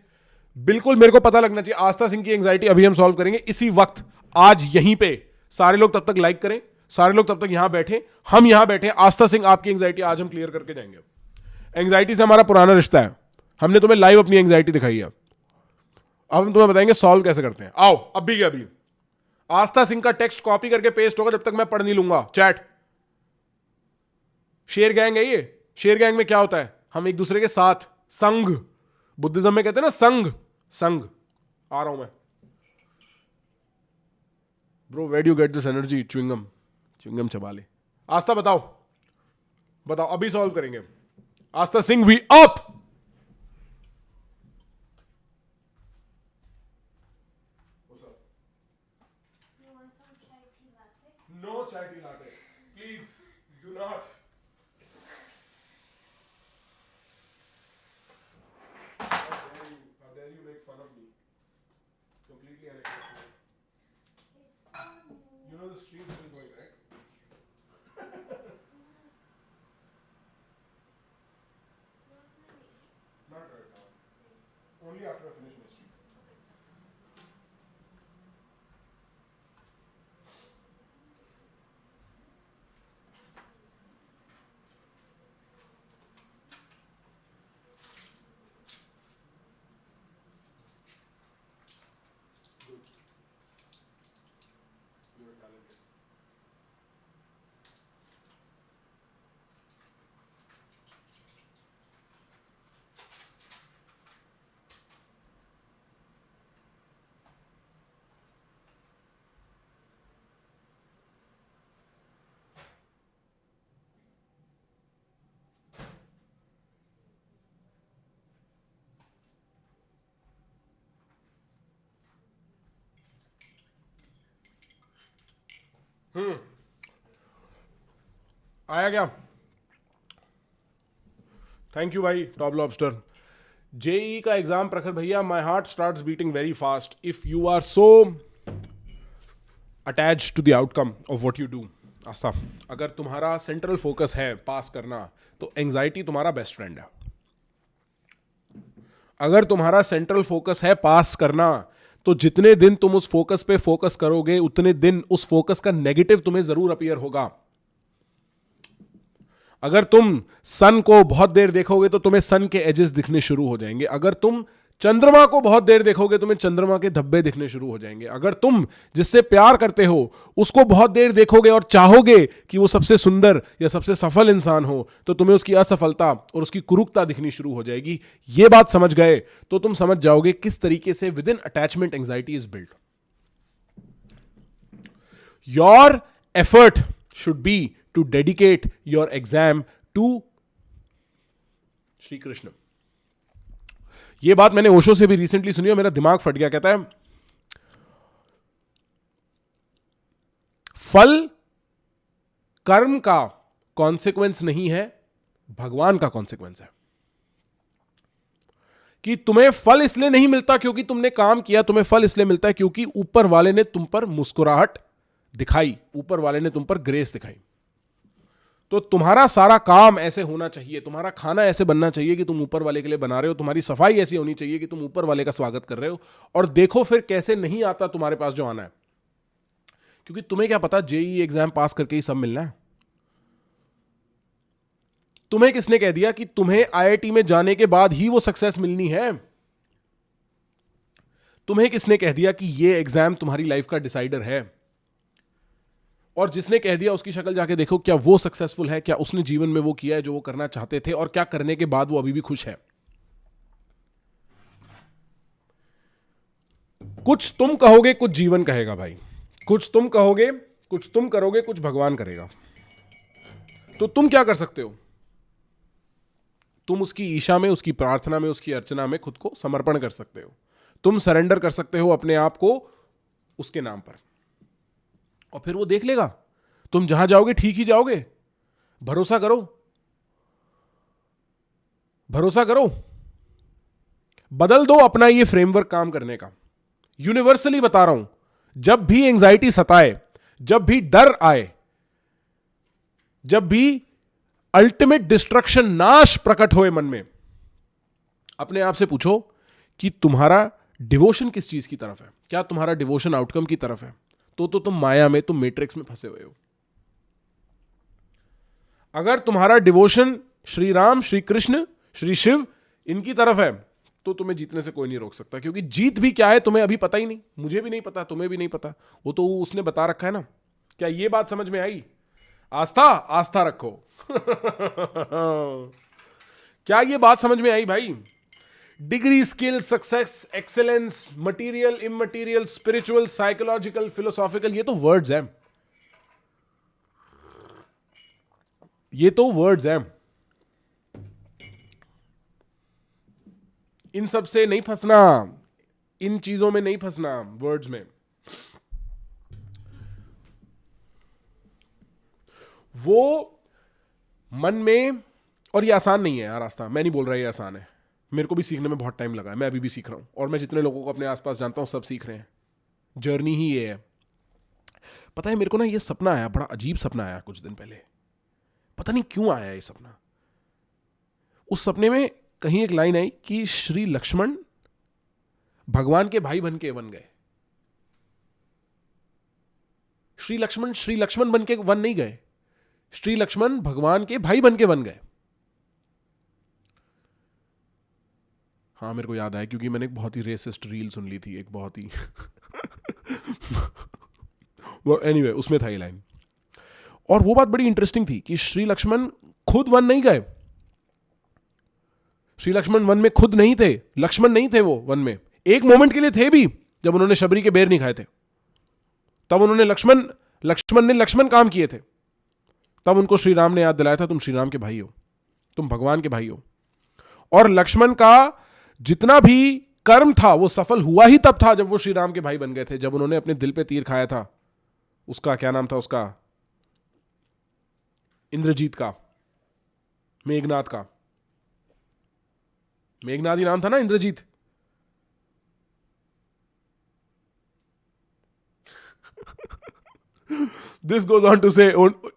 बिल्कुल मेरे को पता लगना चाहिए. आस्था सिंह की एंग्जाइटी अभी हम सॉल्व करेंगे इसी वक्त आज यहीं पे. सारे लोग तब तक लाइक करें. सारे लोग तब तक यहां बैठे. हम यहां बैठे. आस्था सिंह आपकी एंग्जाइटी आज हम क्लियर करके जाएंगे. एंग्जाइटी से हमारा पुराना रिश्ता है. हमने तुम्हें लाइव अपनी एंग्जाइटी दिखाई है. अब हम तुम्हें बताएंगे सॉल्व कैसे करते हैं. आओ अभी के अभी. आस्था सिंह का टेक्स्ट कॉपी करके पेस्ट होगा जब तक मैं पढ़ नहीं लूंगा. चैट. शेर गैंग है ये. शेर गैंग में क्या होता है? हम एक दूसरे के साथ. संघ. बुद्धिज्म में कहते हैं ना संघ. संघ. आ रहा हूं मैं. Bro where do you get this energy? Chewing gum. Chewing gum चबा ले. आस्था बताओ. बताओ अभी सॉल्व करेंगे. आस्था सिंह वी अप. No chai tea latte. Please do not. How dare you make fun of me? Completely unacceptable. You know the stream's still going, right? Not right now. Only after I finish my stream. आया क्या? Thank you भाई top lobster. JEE का exam Prakhar भैया. My heart starts beating very fast if you are so attached to the outcome of what you do. Astha अगर तुम्हारा central focus है पास करना तो एंग्जाइटी तुम्हारा बेस्ट फ्रेंड है. अगर तुम्हारा सेंट्रल फोकस है पास करना तो जितने दिन तुम उस फोकस पे फोकस करोगे उतने दिन उस फोकस का नेगेटिव तुम्हें जरूर अपीयर होगा. अगर तुम सन को बहुत देर देखोगे तो तुम्हें सन के एजेस दिखने शुरू हो जाएंगे। अगर तुम चंद्रमा को बहुत देर देखोगे तुम्हें चंद्रमा के धब्बे दिखने शुरू हो जाएंगे। अगर तुम जिससे प्यार करते हो उसको बहुत देर देखोगे और चाहोगे कि वो सबसे सुंदर या सबसे सफल इंसान हो तो तुम्हें उसकी असफलता और उसकी कुरूपता दिखनी शुरू हो जाएगी। ये बात समझ गए तो तुम समझ जाओगे किस तरीके से within attachment anxiety is built. Your effort should be to dedicate your exam to Shri Krishna. ये बात मैंने ओशो से भी रिसेंटली सुनी और मेरा दिमाग फट गया। कहता है फल कर्म का कॉन्सिक्वेंस नहीं है, भगवान का कॉन्सिक्वेंस है। कि तुम्हें फल इसलिए नहीं मिलता क्योंकि तुमने काम किया, तुम्हें फल इसलिए मिलता है क्योंकि ऊपर वाले ने तुम पर मुस्कुराहट दिखाई, ऊपर वाले ने तुम पर ग्रेस दिखाई। तो तुम्हारा सारा काम ऐसे होना चाहिए, तुम्हारा खाना ऐसे बनना चाहिए कि तुम ऊपर वाले के लिए बना रहे हो, तुम्हारी सफाई ऐसी होनी चाहिए कि तुम ऊपर वाले का स्वागत कर रहे हो। और देखो फिर कैसे नहीं आता तुम्हारे पास जो आना है, क्योंकि तुम्हें क्या पता जेईई एग्जाम पास करके ही सब मिलना है। तुम्हें किसने कह दिया कि तुम्हें आईआईटी में जाने के बाद ही वो सक्सेस मिलनी है? तुम्हें किसने कह दिया कि ये एग्जाम तुम्हारी लाइफ का डिसाइडर है? और जिसने कह दिया उसकी शक्ल जाके देखो, क्या वो सक्सेसफुल है? क्या उसने जीवन में वो किया है जो वो करना चाहते थे? और क्या करने के बाद वो अभी भी खुश है? कुछ तुम कहोगे, कुछ जीवन कहेगा भाई। कुछ तुम कहोगे, कुछ तुम करोगे, कुछ भगवान करेगा। तो तुम क्या कर सकते हो? तुम उसकी ईशा में, उसकी प्रार्थना में, उसकी अर्चना में खुद को समर्पण कर सकते हो। तुम सरेंडर कर सकते हो अपने आप को उसके नाम पर, और फिर वो देख लेगा। तुम जहां जाओगे ठीक ही जाओगे। भरोसा करो, भरोसा करो। बदल दो अपना ये फ्रेमवर्क काम करने का। यूनिवर्सली बता रहा हूं, जब भी एंजाइटी सताए, जब भी डर आए, जब भी अल्टीमेट डिस्ट्रक्शन, नाश प्रकट होए मन में, अपने आप से पूछो कि तुम्हारा डिवोशन किस चीज की तरफ है? क्या तुम्हारा डिवोशन आउटकम की तरफ है? तो तुम माया में, तुम मैट्रिक्स में फंसे हुए हो। अगर तुम्हारा डिवोशन श्री राम, श्री कृष्ण, श्री शिव इनकी तरफ है तो तुम्हें जीतने से कोई नहीं रोक सकता। क्योंकि जीत भी क्या है तुम्हें अभी पता ही नहीं, मुझे भी नहीं पता, तुम्हें भी नहीं पता। वो तो उसने बता रखा है ना। क्या ये बात समझ में आई? आस्था, आस्था रखो। क्या ये बात समझ में आई भाई? Degree, skill, success, excellence, material, immaterial, spiritual, psychological, philosophical, ये तो वर्ड्स हैं। ये तो वर्ड्स हैं। इन सब से नहीं फंसना, इन चीजों में नहीं फंसना, वर्ड्स में। वो मन में, और ये आसान नहीं है यार रास्ता, मैं नहीं बोल रहा ये आसान है। मेरे को भी सीखने में बहुत टाइम लगा है, मैं अभी भी सीख रहा हूं। और मैं जितने लोगों को अपने आसपास जानता हूं सब सीख रहे हैं। जर्नी ही ये है। पता है मेरे को ना ये सपना आया, बड़ा अजीब सपना आया कुछ दिन पहले। पता नहीं क्यों आया ये सपना। उस सपने में कहीं एक लाइन आई कि श्री लक्ष्मण भगवान के भाई बन के बन गए। श्री लक्ष्मण बन के वन नहीं गए, श्री लक्ष्मण भगवान के भाई बन के बन गए। हाँ मेरे को याद आया, क्योंकि मैंने एक बहुत ही रेसिस्ट रील सुन ली थी, एक बहुत ही वो एनीवे उसमें था ये लाइन। और वो बात बड़ी इंटरेस्टिंग थी कि श्री लक्ष्मण खुद वन नहीं गए। श्री लक्ष्मण वन में खुद नहीं थे, लक्ष्मण नहीं थे वो वन में। एक मोमेंट के लिए थे भी, जब उन्होंने शबरी के बेर नहीं खाए थे, तब उन्होंने लक्ष्मण ने लक्ष्मण काम किए थे। तब उनको श्री राम ने याद दिलाया था, तुम श्री राम के भाई हो, तुम भगवान के भाई हो। और लक्ष्मण का जितना भी कर्म था वो सफल हुआ ही तब था जब वो श्री राम के भाई बन गए थे, जब उन्होंने अपने दिल पे तीर खाया था। उसका क्या नाम था उसका? इंद्रजीत का, मेघनाथ का। मेघनाथ ही नाम था ना, Indrajit. This goes on to say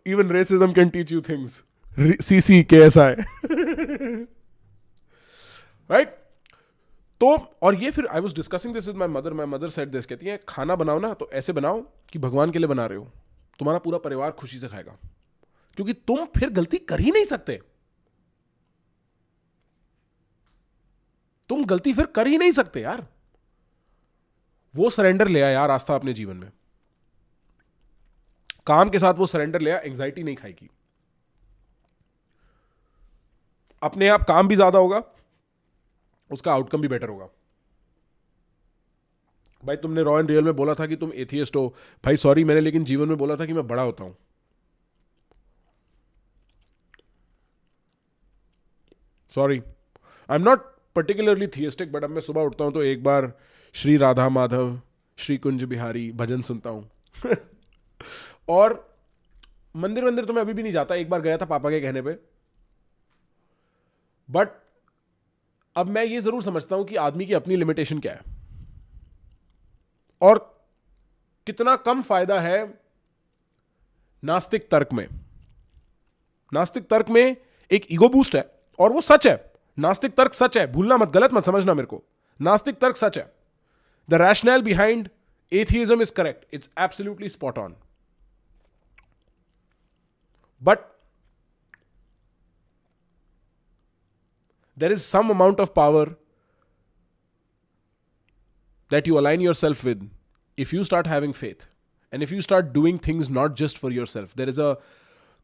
even racism can teach you things. CC KSI. Right? तो और ये फिर I was discussing this with my mother said this, कहती है खाना बनाओ ना तो ऐसे बनाओ कि भगवान के लिए बना रहे हो, तुम्हारा पूरा परिवार खुशी से खाएगा। क्योंकि तुम फिर गलती कर ही नहीं सकते, तुम गलती फिर कर ही नहीं सकते यार। वो सरेंडर ले आया यार रास्ता अपने जीवन में, काम के साथ वो सरेंडर ले आया, एंग्जाइटी नहीं खाएगी, अपने आप काम भी ज्यादा होगा, उसका आउटकम भी बेटर होगा। भाई तुमने रॉ एंड रियल में बोला था कि तुम एथियस्ट हो, भाई सॉरी, मैंने लेकिन जीवन में बोला था कि मैं बड़ा होता हूं। Sorry, I am not particularly theistic, but अब मैं सुबह उठता हूं तो एक बार श्री राधा माधव श्री कुंज बिहारी भजन सुनता हूं और मंदिर मंदिर तो मैं अभी भी नहीं जाता, एक बार गया था पापा के कहने पे। बट अब मैं ये जरूर समझता हूं कि आदमी की अपनी लिमिटेशन क्या है और कितना कम फायदा है नास्तिक तर्क में। नास्तिक तर्क में एक ईगो बूस्ट है और वो सच है, नास्तिक तर्क सच है, भूलना मत, गलत मत समझना मेरे को, नास्तिक तर्क सच है। The rational behind atheism is correct, it's absolutely spot on. But there is some amount of power that you align yourself with if you start having faith and if you start doing things not just for yourself. There is a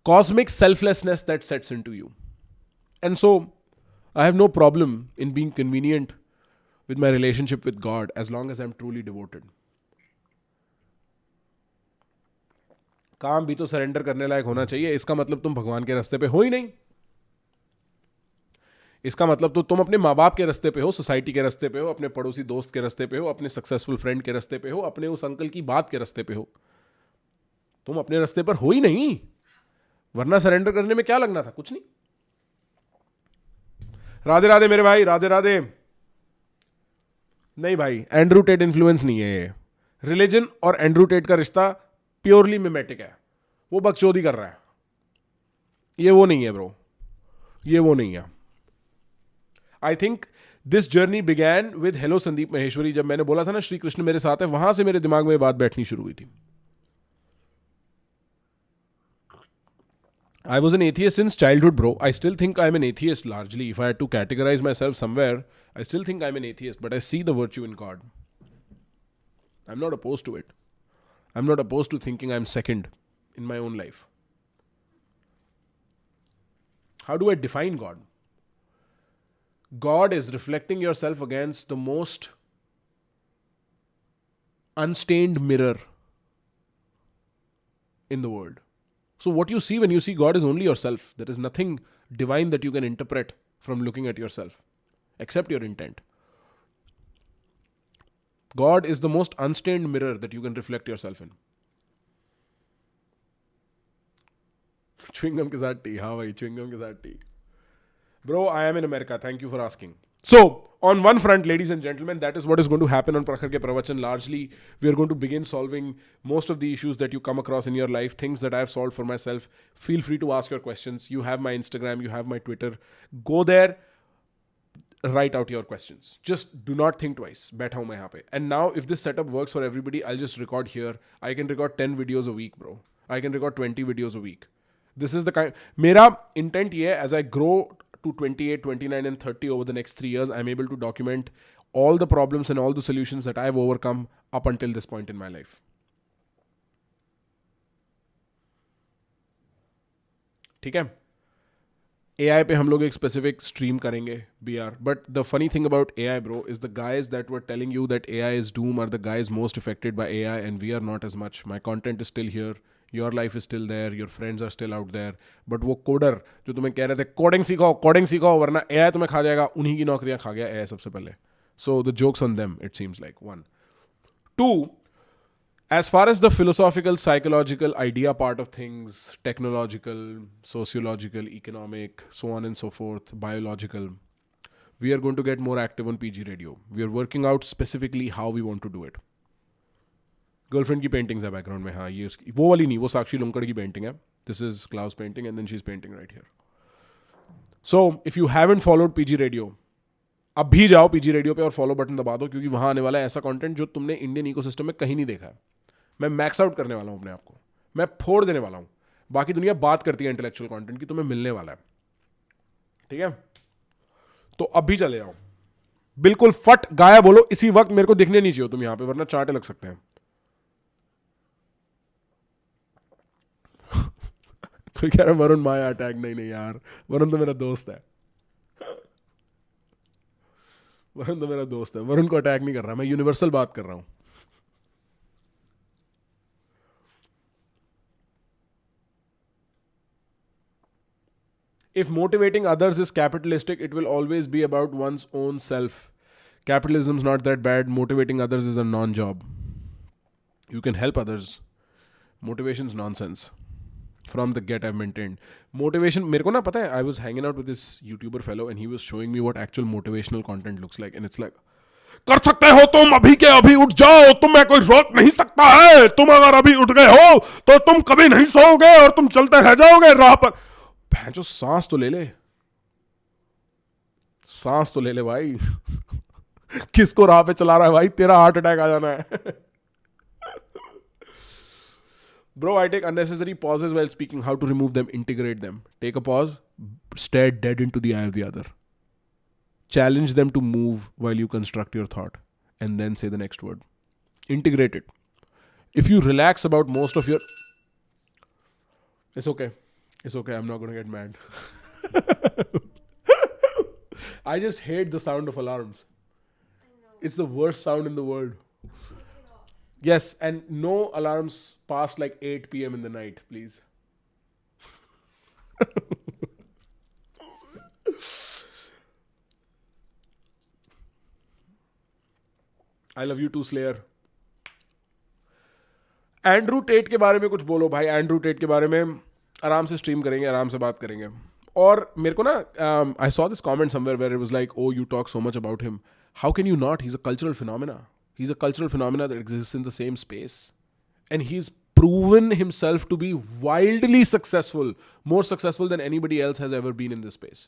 cosmic selflessness that sets into you, and so I have no problem in being convenient with my relationship with God as long as I'm truly devoted. काम भी तो surrender करने लायक होना चाहिए, इसका मतलब तुम भगवान के रास्ते पे हो ही नहीं, इसका मतलब तो तुम अपने माँ बाप के रास्ते पे हो, सोसाइटी के रास्ते पे हो, अपने पड़ोसी दोस्त के रास्ते पे हो, अपने सक्सेसफुल फ्रेंड के रास्ते पे हो, अपने उस अंकल की बात के रास्ते पे हो, तुम अपने रास्ते पर हो ही नहीं, वरना सरेंडर करने में क्या लगना था, कुछ नहीं। राधे राधे मेरे भाई, राधे राधे। नहीं भाई, एंड्रू टेट इन्फ्लुएंस नहीं है ये, रिलीजन और एंड्रू टेट का रिश्ता प्योरली मिमेटिक है, वो बकचोदी कर रहा है, ये वो नहीं है ब्रो, ये वो नहीं है। I think this journey began with hello Sandeep Maheshwari. जब मैंने बोला था ना श्री कृष्ण मेरे साथ है, वहां से मेरे दिमाग में बात बैठनी शुरू हुई थी। I was an atheist since childhood, bro. I still think I'm an atheist largely. If I had to categorize myself somewhere, I still think I'm an atheist, but I see the virtue in God. I'm not opposed to it. I'm not opposed to thinking I'm second in my own life. How do I define God? God is reflecting yourself against the most unstained mirror in the world. So what you see when you see God is only yourself. There is nothing divine that you can interpret from looking at yourself, except your intent. God is the most unstained mirror that you can reflect yourself in. Chewing gum ke saath tea. हाँ भाई, chewing gum ke saath tea. Bro, I am in America. Thank you for asking. So, on one front, ladies and gentlemen, that is what is going to happen on Prakhar ke Pravachan. Largely, we are going to begin solving most of the issues that you come across in your life, things that I have solved for myself. Feel free to ask your questions. You have my Instagram, you have my Twitter. Go there, write out your questions. Just do not think twice. Baitha hu main yahan pe. And now, if this setup works for everybody, I'll just record here. I can record 10 videos a week, bro. I can record 20 videos a week. This is the kind... Mera intent ye hai, as I grow to 28, 29 and 30 over the next 3 years, I'm able to document all the problems and all the solutions that I've overcome up until this point in my life. ठीक है, AI पे हम लोग एक specific stream करेंगे BR. But the funny thing about AI, bro, is the guys that were telling you that AI is doom are the guys most affected by AI, and we are not as much. My content is still here. Your life is still there. Your friends are still out there. But वो coder जो तुम्हें कह रहे थे coding सीखो वरना AI तुम्हें खा जाएगा, उन्हीं की नौकरियां खा गया AI सबसे पहले. So the joke's on them, it seems like. 1. 2, as far as the philosophical, psychological idea part of things, technological, sociological, economic, so on and so forth, biological, we are going to get more active on PG Radio. We are working out specifically how we want to do it. Girlfriend की paintings है background में, हाँ ये उसकी वो वाली नहीं, वो साक्षी लुंकड़ की पेंटिंग है. This is Klaus painting and then she is painting right here. So if you haven't followed PG radio, अब भी जाओ पीजी रेडियो पे और फॉलो बटन दबा दो, क्योंकि वहाँ आने वाला है ऐसा कंटेंट जो तुमने इंडियन इकोसिस्टम में कहीं नहीं देखा है. मैं मैक्स आउट करने वाला हूँ अपने आप को, मैं फोड़ देने वाला हूँ. बाकी दुनिया बात करती है इंटेलेक्चुअल कंटेंट की, तुम्हें मिलने वाला है, ठीक है? तो अभी चले जाओ, बिल्कुल फट गाया बोलो इसी वक्त, मेरे को दिखने नहीं चाहिए तुम यहां पे, वरना चांटे लग सकते हैं। कोई कह रहा है वरुण माया अटैक, नहीं नहीं यार, वरुण तो मेरा दोस्त है, वरुण तो मेरा दोस्त है, वरुण को अटैक नहीं कर रहा मैं, यूनिवर्सल बात कर रहा हूं। If motivating others is capitalistic, it will always be about one's own self. Capitalism's not that bad. Motivating others is a non-job. You can help others. Motivation's nonsense. From the get, I've maintained. Motivation, मेरे को ना पता है, I was hanging out with this YouTuber fellow and he was showing me what actual motivational content looks like. And it's like, कर सकते हो तुम, अभी के अभी उठ जाओ, तुम्हें कोई रोक नहीं सकता है, तुम अगर अभी उठ गए हो तो तुम कभी नहीं सोओगे और तुम चलते रह जाओगे राह पर। भैंचो सांस तो ले ले, सांस तो ले ले भाई। किसको राह पे चला रहा है भाई, तेरा हार्ट अटैक आ जाना है। Bro, I take unnecessary pauses while speaking. How to remove them? Integrate them. Take a pause, stare dead into the eye of the other. Challenge them to move while you construct your thought, and then say the next word. Integrate it. If you relax about most of your... It's okay. It's okay. I'm not going to get mad. I just hate the sound of alarms. It's the worst sound in the world. Yes, and no alarms past like 8 p.m. in the night, please. I love you too, Slayer. Andrew Tate के बारे में कुछ बोलो भाई, Andrew Tate के बारे में आराम से स्ट्रीम करेंगे, आराम से बात करेंगे। और मेरे को ना, I saw this comment somewhere where it was like, oh you talk so much about him, how can you not, he is a cultural phenomena, he is a cultural phenomena that exists in the same space, and he is proven himself to be wildly successful, more successful than anybody else has ever been in this space.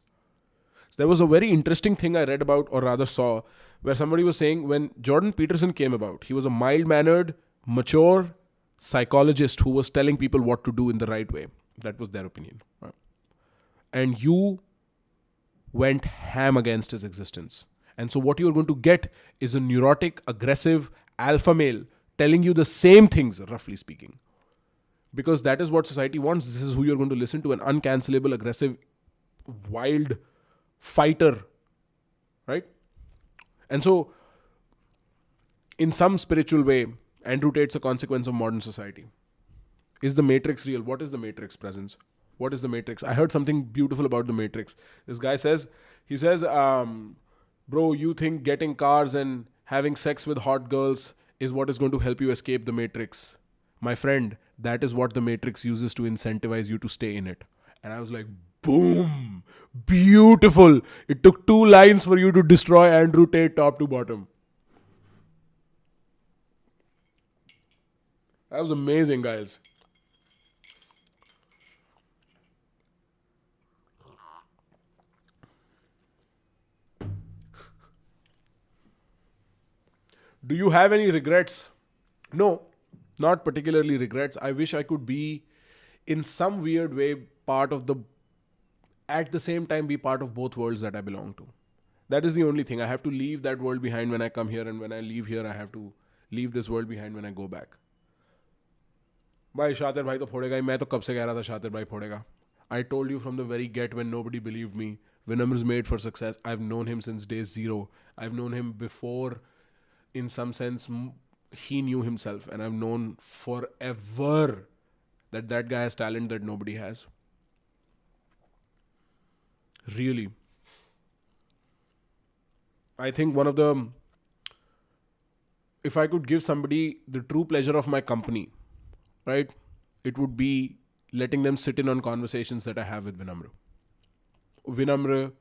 There was a very interesting thing I read about, or rather saw, where somebody was saying when Jordan Peterson came about, he was a mild-mannered, mature psychologist who was telling people what to do in the right way. That was their opinion. And you went ham against his existence. And so what you're going to get is a neurotic, aggressive, alpha male telling you the same things, roughly speaking. Because that is what society wants. This is who you're going to listen to, an uncancelable, aggressive, wild fighter, right? And so, in some spiritual way, Andrew Tate's a consequence of modern society. Is the Matrix real? What is the Matrix presence? What is the Matrix? I heard something beautiful about the Matrix. This guy says, bro, you think getting cars and having sex with hot girls is what is going to help you escape the Matrix. My friend, that is what the Matrix uses to incentivize you to stay in it. And I was like, boom, beautiful. It took 2 lines for you to destroy Andrew Tate top to bottom. That was amazing, guys. Do you have any regrets? No, not particularly regrets. I wish I could be, in some weird way, part of the, at the same time, be part of both worlds that I belong to. That is the only thing. I have to leave that world behind when I come here, and when I leave here, I have to leave this world behind when I go back. भाई शातिर भाई तो फोड़ेगा ही, मैं तो कब से कह रहा था शातिर भाई फोड़ेगा. I told you from the very get when nobody believed me. Vinamra's made for success. I've known him since day 0. I've known him before, in some sense, he knew himself, and I've known forever that that guy has talent that nobody has. Really. I think one of the, if I could give somebody the true pleasure of my company, right, it would be letting them sit in on conversations that I have with Vinamra,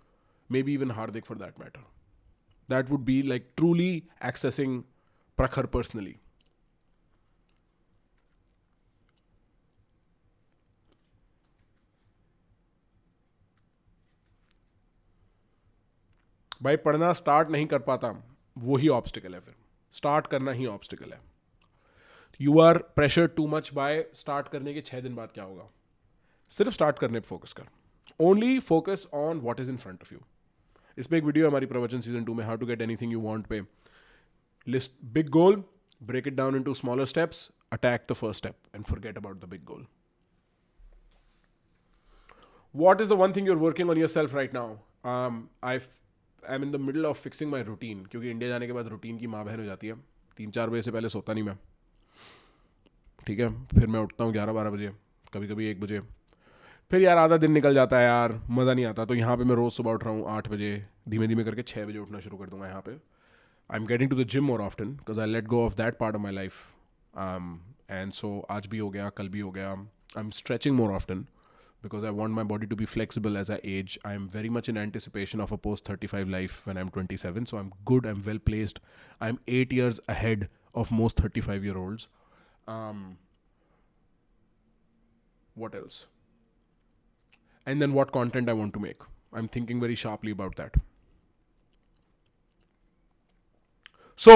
maybe even Hardik for that matter. That would be like truly accessing Prakhar personally. भाई पढ़ना start नहीं कर पाता, वो ही obstacle है, फिर start करना ही ऑब्स्टिकल है. You are pressure too much by start करने के 6 दिन बाद क्या होगा. सिर्फ स्टार्ट करने पे फोकस कर. Only focus on what is in front of you. इस पे एक वीडियो है हमारी प्रवचन सीजन 2 में, how to get anything you want पे. List big goal, break it down into smaller steps, attack the first step, and forget about the big goal. What is the one thing you're working on yourself right now? I'm in the middle of fixing my routine, क्योंकि India जाने के बाद routine की माँ बहन हो जाती है. 3-4 बजे से पहले सोता नहीं मैं, ठीक है. फिर मैं उठता हूँ 11-12 बजे, कभी कभी 1 बजे. फिर यार आधा दिन निकल जाता है यार, मज़ा नहीं आता. तो यहाँ पे मैं रोज़ सुबह उठ रहा हूँ 8 बजे, धीमे धीमे करके 6 बजे उठना शुरू कर दूँगा यहाँ पे. I'm getting to the gym more often because I let go of that part of my life. And so आज भी हो गया, कल भी हो गया. I'm stretching more often because I want my body to be flexible as I age. I'm very much in anticipation of a post-35 life when I'm 27. So I'm good, I'm well placed. I'm 8 years ahead of most 35-year-olds. What else? And then what content I want to make. I'm thinking very sharply about that. So,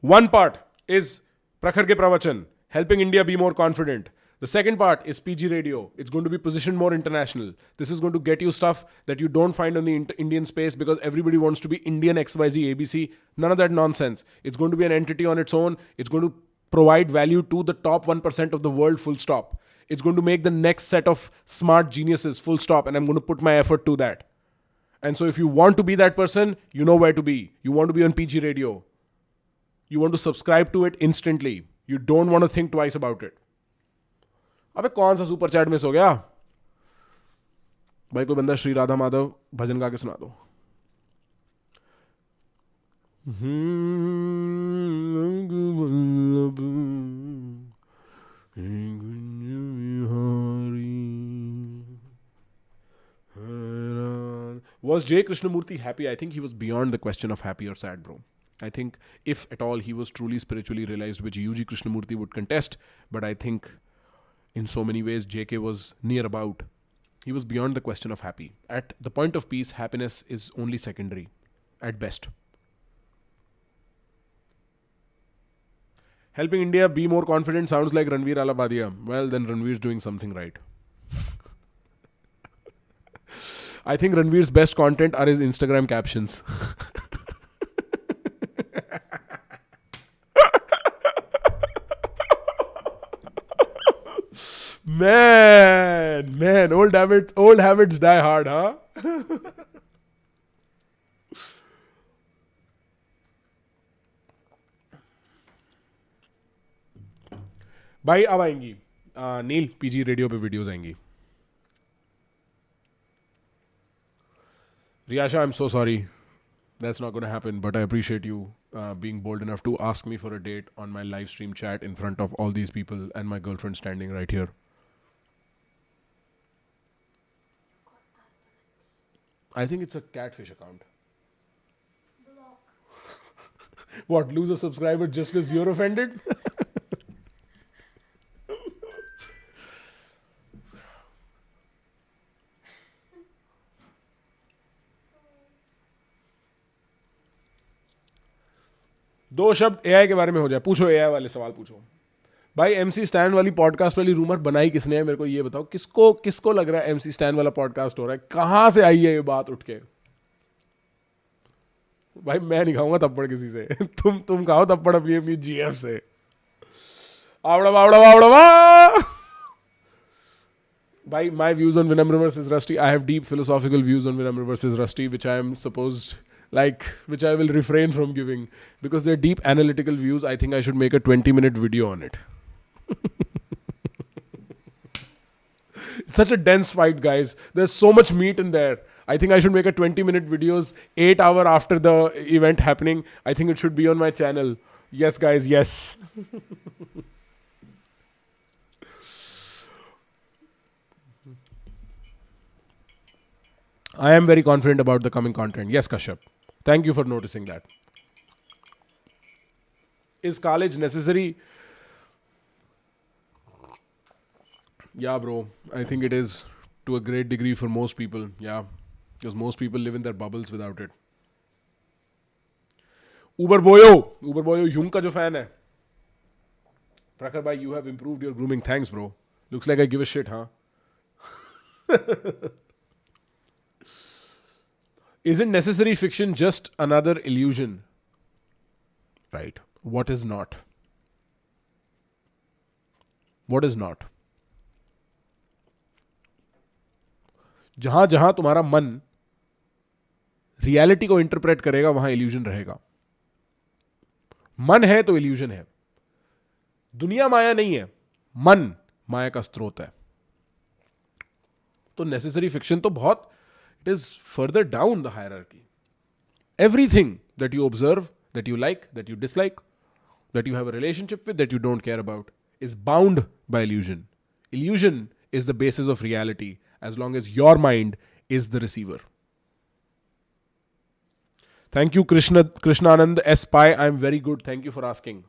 one part is Prakhar ke pravachan, helping India be more confident. The second part is PG Radio. It's going to be positioned more international. This is going to get you stuff that you don't find on the Indian space because everybody wants to be Indian XYZ ABC. None of that nonsense. It's going to be an entity on its own. It's going to provide value to the top 1% of the world, full stop. It's going to make the next set of smart geniuses, full stop. And I'm going to put my effort to that. And so if you want to be that person, you know where to be. You want to be on PG Radio. You want to subscribe to it instantly. You don't want to think twice about it. अबे कौन सा super chat miss हो गया भाई? कोई बंदा श्री राधा माधव भजन गा के सुना दो. Was J. Krishnamurti happy? I think he was beyond the question of happy or sad, bro. I think if at all he was truly spiritually realized, which UG Krishnamurti would contest, but I think in so many ways JK was near about. He was beyond the question of happy. At the point of peace, happiness is only secondary at best. Helping India be more confident sounds like Ranveer Alabadia. Well, then Ranveer's doing something right. I think Ranveer's best content are his Instagram captions. Man, old habits die hard, huh? भाई अब आएंगी नील PG radio पे videos आएंगी. Riyasha, I'm so sorry. That's not going to happen, but I appreciate you being bold enough to ask me for a date on my live stream chat in front of all these people and my girlfriend standing right here. I think it's a catfish account. What, lose a subscriber just because you're offended? दो शब्द AI के बारे में हो जाए. पूछो AI वाले सवाल पूछो भाई. एमसी स्टैन वाली पॉडकास्ट वाली रूमर बनाई किसने है? मेरे को ये बताओ. किसको लग रहा है एमसी स्टैन वाला पॉडकास्ट हो रहा है? कहां से आई है ये बात उठ के? भाई मैं नहीं खाऊंगा थप्पड़ किसी से. तुम खाओ थप्पड़ अपनी जीएफ से. आवड़ा वावड़ा वावड़ा वाह. भाई my views on Vinamra versus Rusty, I have deep philosophical views on Vinamra versus Rusty, which I am supposed which I will refrain from giving because they're deep analytical views. I think I should make a 20-minute video on it. It's such a dense fight, guys. There's so much meat in there. I think I should make a 20-minute videos 8 hours after the event happening. I think it should be on my channel. Yes, guys, yes. I am very confident about the coming content. Yes, Kashyap. Thank you for noticing that. Is college necessary? Yeah, bro. I think it is to a great degree for most people. Yeah. Because most people live in their bubbles without it. Uber Boyo Yung ka jo fan hai. Prakhar bhai, you have improved your grooming. Thanks, bro. Looks like I give a shit, huh? Isn't necessary fiction just another illusion? Right. What is not? What is not? जहां जहां तुम्हारा मन reality को interpret करेगा वहां illusion रहेगा. मन है तो इल्यूजन है. दुनिया माया नहीं है, मन माया का स्रोत है. तो नेसेसरी फिक्शन तो बहुत, it is further down the hierarchy. Everything that you observe, that you like, that you dislike, that you have a relationship with, that you don't care about, is bound by illusion. Illusion is the basis of reality as long as your mind is the receiver. Thank you, Krishnanand S. Pai. I'm very good. Thank you for asking.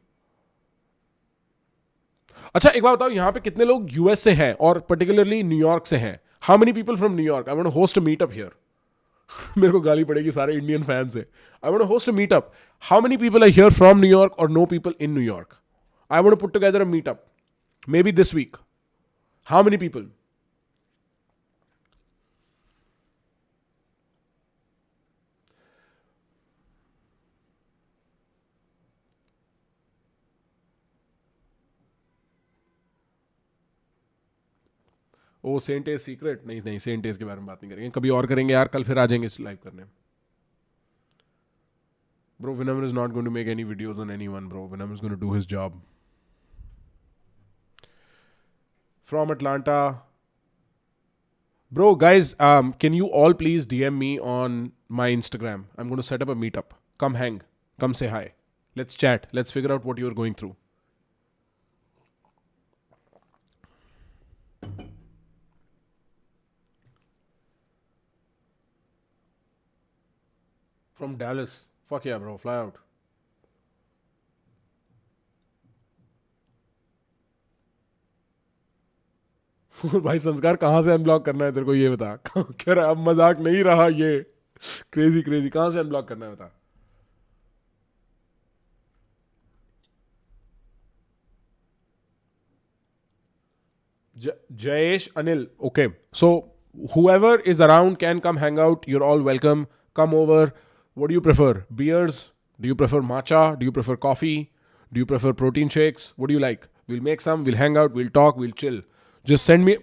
अच्छा, एक बात बताओ, यहां पे कितने लोग US से हैं और पर्टिकुलरली न्यूयॉर्क से हैं? How many people from New York? I want to host a meetup here. मेरे को गाली पड़ेगी सारे इंडियन फैन से. I want to host a meetup. How many people are here from New York और know people in New York? I want to put together a meetup maybe this week. How many people? Oh sent as secret? नहीं नहीं, Saint as के बारे में बात नहीं करेंगे, कभी और करेंगे यार. कल फिर आ जाएंगे इस लाइव करने. Bro, Vinamr is not going to make any videos on anyone, bro. Vinamr is going to do his job. From Atlanta. Bro, guys, can you all please DM me on my Instagram? I'm going to set up a meetup. Come hang. Come say hi. Let's chat. Let's figure out what you're going through. From Dallas. Fuck yeah, bro. Fly out. भाई संस्कार, कहाँ से unblock करना है तेरे को ये बता. कह रहा अब मजाक नहीं रहा ये. Crazy crazy. कहाँ से अनब्लॉक करना है बता. Jayesh Anil. Okay. So whoever is around can come hang out. You're all welcome. Come over. What do you prefer? Beers? Do you prefer matcha? Do you prefer coffee? Do you prefer protein shakes? What do you like? We'll make some. We'll hang out. We'll talk. We'll chill. Just send me.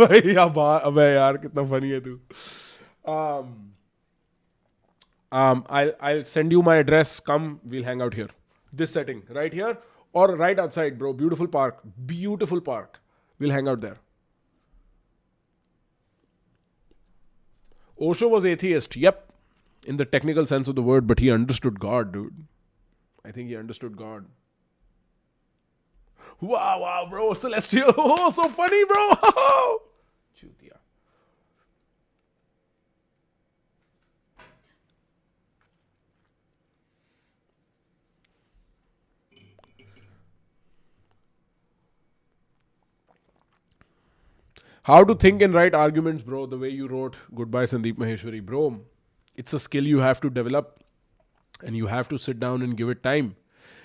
भाई अबे यार कितना funny है तू. I'll send you my address. Come, we'll hang out here. This setting right here or right outside, bro. Beautiful park. Beautiful park. We'll hang out there. Osho was atheist. Yep. In the technical sense of the word, but he understood God, dude. I think he understood God. Wow, bro. Celestial. Oh, so funny, bro. Chutia. How to think and write arguments, bro. The way you wrote Goodbye Sandeep Maheshwari, bro. It's a skill you have to develop, and you have to sit down and give it time,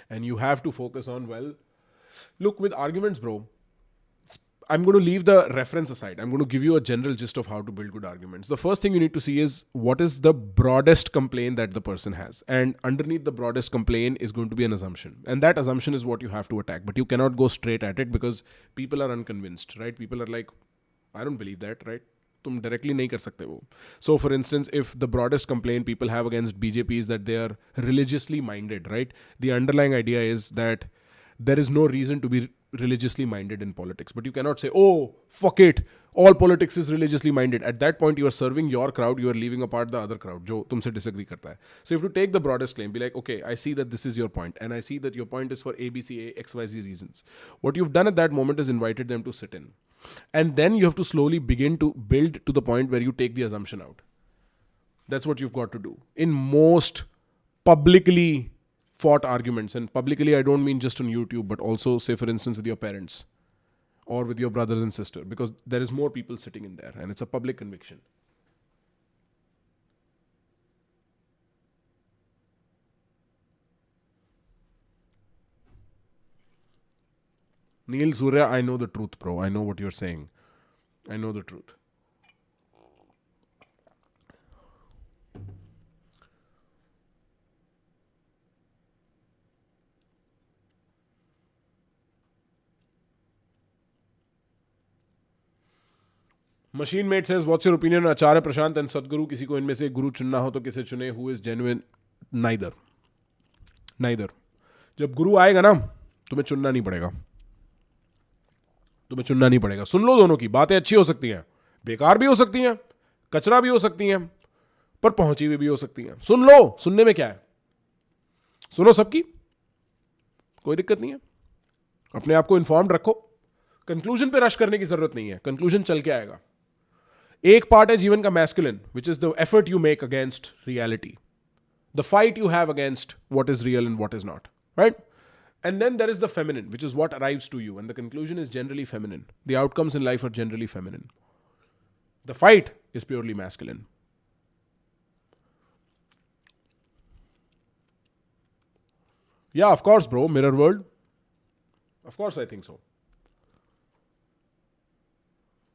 and you have to focus on, well, look, with arguments, bro, I'm going to leave the reference aside. I'm going to give you a general gist of how to build good arguments. The first thing you need to see is what is the broadest complaint that the person has. And underneath the broadest complaint is going to be an assumption. And that assumption is what you have to attack. But you cannot go straight at it because people are unconvinced, right? People are like, I don't believe that, right? तुम directly नहीं कर सकते वो. So for instance, if the broadest complaint people have against BJP is that they are religiously minded, right? The underlying idea is that there is no reason to be religiously minded in politics. But you cannot say, oh, fuck it, all politics is religiously minded. At that point, you are serving your crowd, you are leaving apart the other crowd, जो तुमसे disagree करता है. So you have to take the broadest claim, be like, okay, I see that this is your point, and I see that your point is for A, B, C, A, X, Y, Z reasons. What you've done at that moment is invited them to sit in. And then you have to slowly begin to build to the point where you take the assumption out. That's what you've got to do. In most publicly fought arguments, and publicly I don't mean just on YouTube, but also say for instance with your parents or with your brothers and sisters, because there is more people sitting in there and it's a public conviction. Neil Surya, I know the truth, bro. I know what you're saying. I know the truth. Machine Mate says, what's your opinion on Acharya Prashant and Sadhguru? किसी को इनमें से गुरु चुनना हो तो किसे चुने? Who is genuine? Neither. Neither. जब गुरु आएगा ना, तुम्हें चुनना नहीं पड़ेगा. तुम्हें चुनना नहीं पड़ेगा. सुन लो दोनों की बातें अच्छी हो सकती हैं, बेकार भी हो सकती हैं, कचरा भी हो सकती हैं, पर पहुंची हुई भी हो सकती हैं. सुन लो, सुनने में क्या है. सुनो सबकी, कोई दिक्कत नहीं है. अपने आप को इन्फॉर्म्ड रखो. कंक्लूजन पे रश करने की जरूरत नहीं है. कंक्लूजन चल के आएगा. एक पार्ट है जीवन का masculine, which is the effort you make against reality, the fight you have against what is real and what is not, right? And then there is the feminine, which is what arrives to you, and the conclusion is generally feminine. The outcomes in life are generally feminine. The fight is purely masculine. Yeah, of course, bro. Mirror world. Of course, I think so.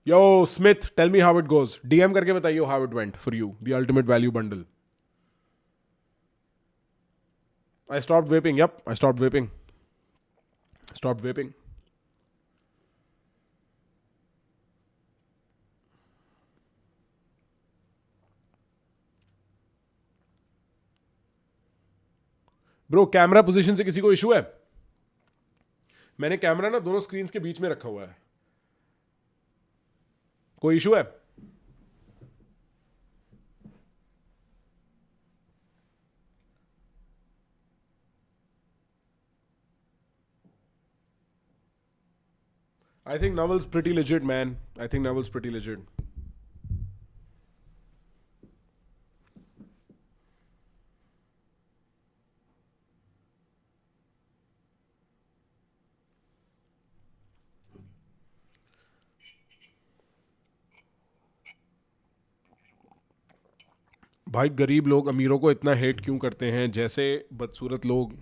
Yo, Smith, tell me how it goes. DM करके बताइए how it went for you. The ultimate value bundle. I stopped vaping. Yep, I stopped vaping. Stopped vaping. Bro, camera position से किसी को issue है? मैंने camera ना दोनों screens के बीच में रखा हुआ है. कोई इशू है? I think Naval's pretty legit, man. I think Naval's pretty legit. भाई गरीब लोग अमीरों को इतना हेट क्यों करते हैं, जैसे बदसूरत लोग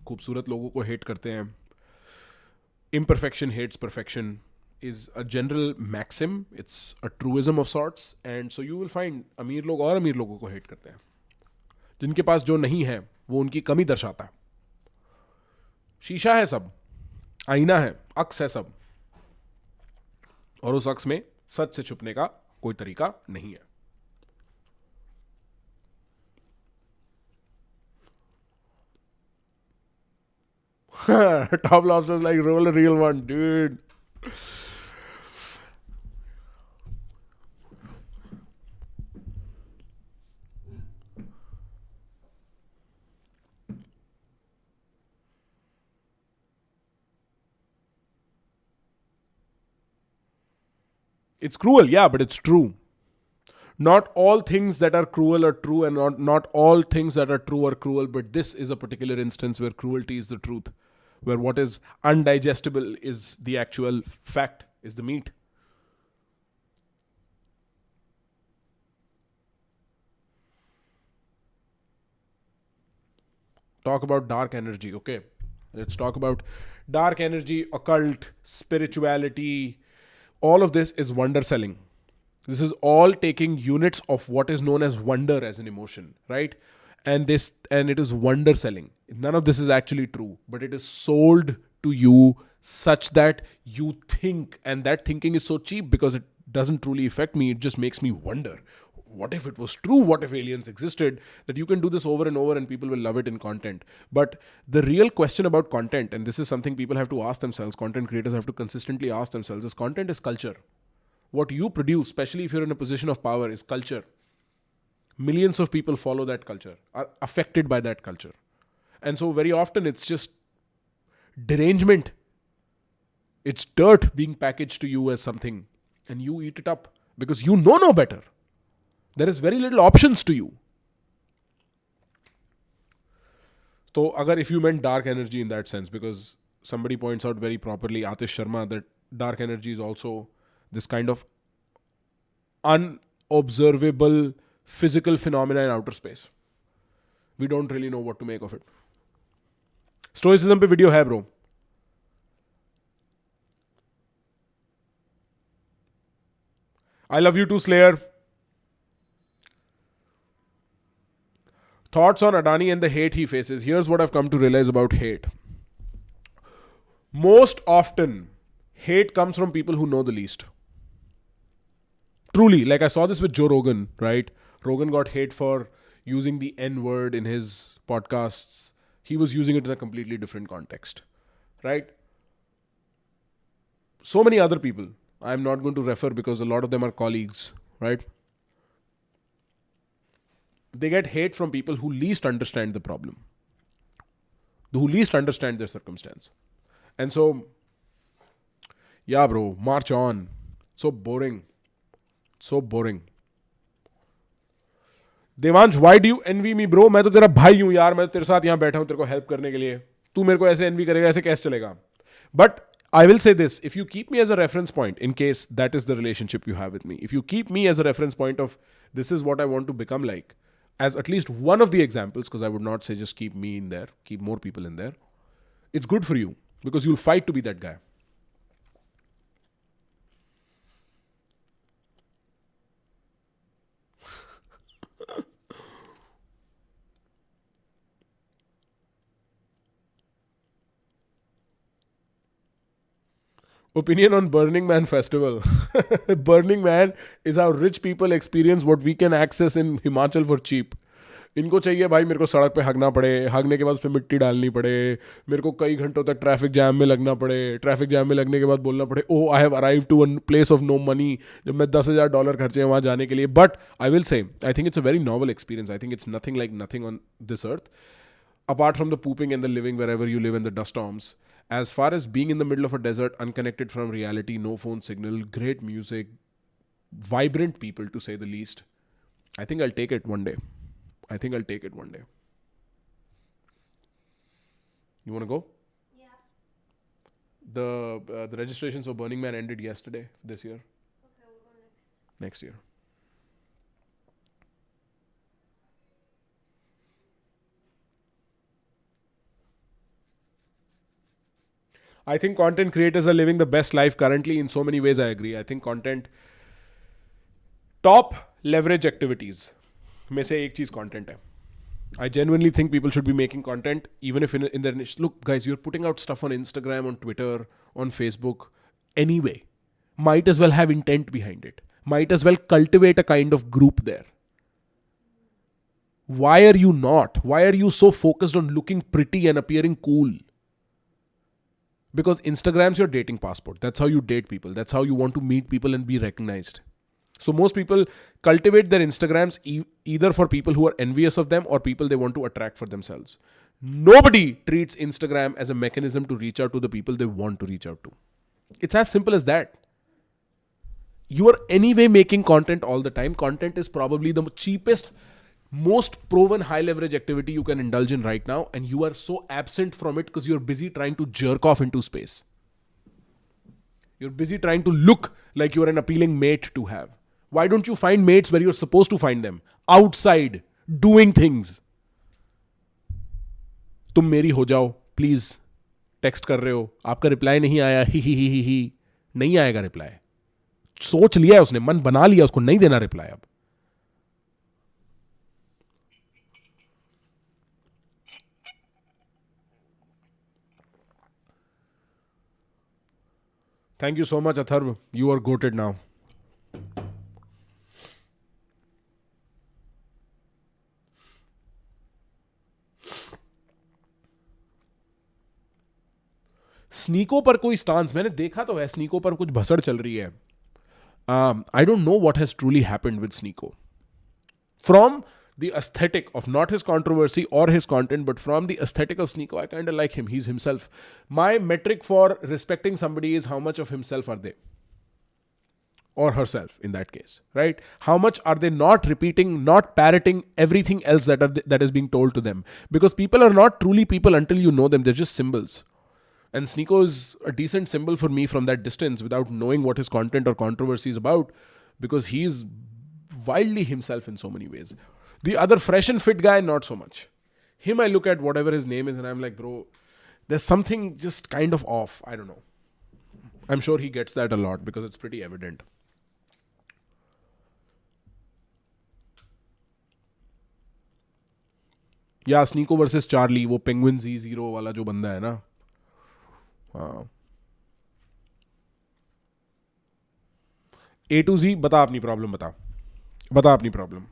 खूबसूरत लोगों को हेट करते हैं. Imperfection hates perfection is a general maxim. It's a truism of sorts. And so you will find अमीर लोग और अमीर लोगों को हेट करते हैं. जिनके पास जो नहीं है वो उनकी कमी दर्शाता है. शीशा है सब, आईना है, अक्स है सब, और उस अक्स में सच से छुपने का कोई तरीका नहीं है. Top lobsters like roll a real one, dude. It's cruel, yeah, but it's true. Not all things that are cruel are true, and not all things that are true are cruel, but this is a particular instance where cruelty is the truth, where what is undigestible is the actual fact, is the meat. Talk about dark energy, okay? Let's talk about dark energy, occult, spirituality. All of this is wonder selling. This is all taking units of what is known as wonder as an emotion, right? And it is wonder selling. None of this is actually true, but it is sold to you such that you think, and that thinking is so cheap because it doesn't truly affect me. It just makes me wonder. What if it was true? What if aliens existed? That you can do this over and over and people will love it in content. But the real question about content, and this is something people have to ask themselves, content creators have to consistently ask themselves, is content is culture. What you produce, especially if you're in a position of power, is culture. Millions of people follow that culture, are affected by that culture. And so very often it's just derangement. It's dirt being packaged to you as something, and you eat it up because you know no better. There is very little options to you. So, if you meant dark energy in that sense, because somebody points out very properly, Atish Sharma, that dark energy is also this kind of unobservable physical phenomena in outer space. We don't really know what to make of it. Stoicism पे video है bro. I love you too, Slayer. Thoughts on Adani and the hate he faces. Here's what I've come to realize about hate. Most often, hate comes from people who know the least. Truly, like I saw this with Joe Rogan, right? Rogan got hate for using the N word in his podcasts. He was using it in a completely different context, right? So many other people, I'm not going to refer because a lot of them are colleagues, right? They get hate from people who least understand the problem, who least understand their circumstance. And so, yeah, bro, march on. So boring. So boring. Devansh, why do you envy me, bro? मैं तो तेरा भाई हूं यार, मैं तेरे साथ यहां बैठा हूं तेरे को हेल्प करने के लिए. तू मेरे को ऐसे envy करेगा, ऐसे कैसे चलेगा? But I will say this, if you keep me as a reference point, in case that is the relationship you have with me, if you keep me as a reference point of this is what I want to become like, as at least one of the examples, because I would not say just keep me in there, keep more people in there, it's good for you because you'll fight to be that guy. Opinion on Burning Man festival. Burning Man is how rich people experience what we can access in Himachal for cheap. इनको चाहिए भाई मेरे को सड़क पे हगना पड़े, हगने के बाद उस पर मिट्टी डालनी पड़े, मेरे को कई घंटों तक ट्रैफिक जैम में लगना पड़े, ट्रैफिक जैम में लगने के बाद बोलना पड़े oh I have arrive to one place of no money, जब मैं $10,000 खर्चे हैं वहाँ जाने के लिए. But I will say I think it's a very novel experience. I think it's nothing like nothing on this earth apart from the pooping and the living wherever you live in the dust storms. As far as being in the middle of a desert, unconnected from reality, no phone signal, great music, vibrant people to say the least, I think I'll take it one day. I think I'll take it one day. You want to go? Yeah. The registrations for Burning Man ended yesterday this year. Okay, we'll go next. Next year. I think content creators are living the best life currently in so many ways. I agree. I think content top leverage activities में से एक चीज content है. I genuinely think people should be making content even if in their niche. Look, guys, you're putting out stuff on Instagram, on Twitter, on Facebook. Anyway, might as well have intent behind it. Might as well cultivate a kind of group there. Why are you not? Why are you so focused on looking pretty and appearing cool? Because Instagram's your dating passport. That's how you date people. That's how you want to meet people and be recognized. So most people cultivate their Instagrams either for people who are envious of them or people they want to attract for themselves. Nobody treats Instagram as a mechanism to reach out to the people they want to reach out to. It's as simple as that. You are anyway making content all the time. Content is probably the cheapest, most proven high leverage activity you can indulge in right now, and you are so absent from it because you're busy trying to jerk off into space. You're busy trying to look like you're an appealing mate to have. Why don't you find mates where you're supposed to find them? Outside, doing things. तुम मेरी हो जाओ please. Text कर रहे हो, आपका reply नहीं आया, ही नहीं आएगा रिप्लाई. सोच लिया है उसने, मन बना लिया उसको नहीं देना रिप्लाई अब. Thank you so much, Atharv. You are goated now. स्नीको पर कोई स्टांस मैंने देखा तो है. स्नीको पर कुछ भसड़ चल रही है. I don't know what has truly happened with Sneeko. From the aesthetic of not his controversy or his content, but from the aesthetic of Sneeko, I kind of like him. He's himself. My metric for respecting somebody is how much of himself are they? Or herself in that case, right? How much are they not repeating, not parroting everything else that is being told to them? Because people are not truly people until you know them. They're just symbols. And Sneeko is a decent symbol for me from that distance without knowing what his content or controversy is about, because he is wildly himself in so many ways. The other fresh and fit guy, not so much. Him, I look at whatever his name is and I'm like, bro, there's something just kind of off. I don't know. I'm sure he gets that a lot because it's pretty evident. या स्नीको versus Charlie, वो penguin Z0 वाला जो बंदा है ना. हाँ. A to Z, बता अपनी प्रॉब्लम, बता अपनी problem.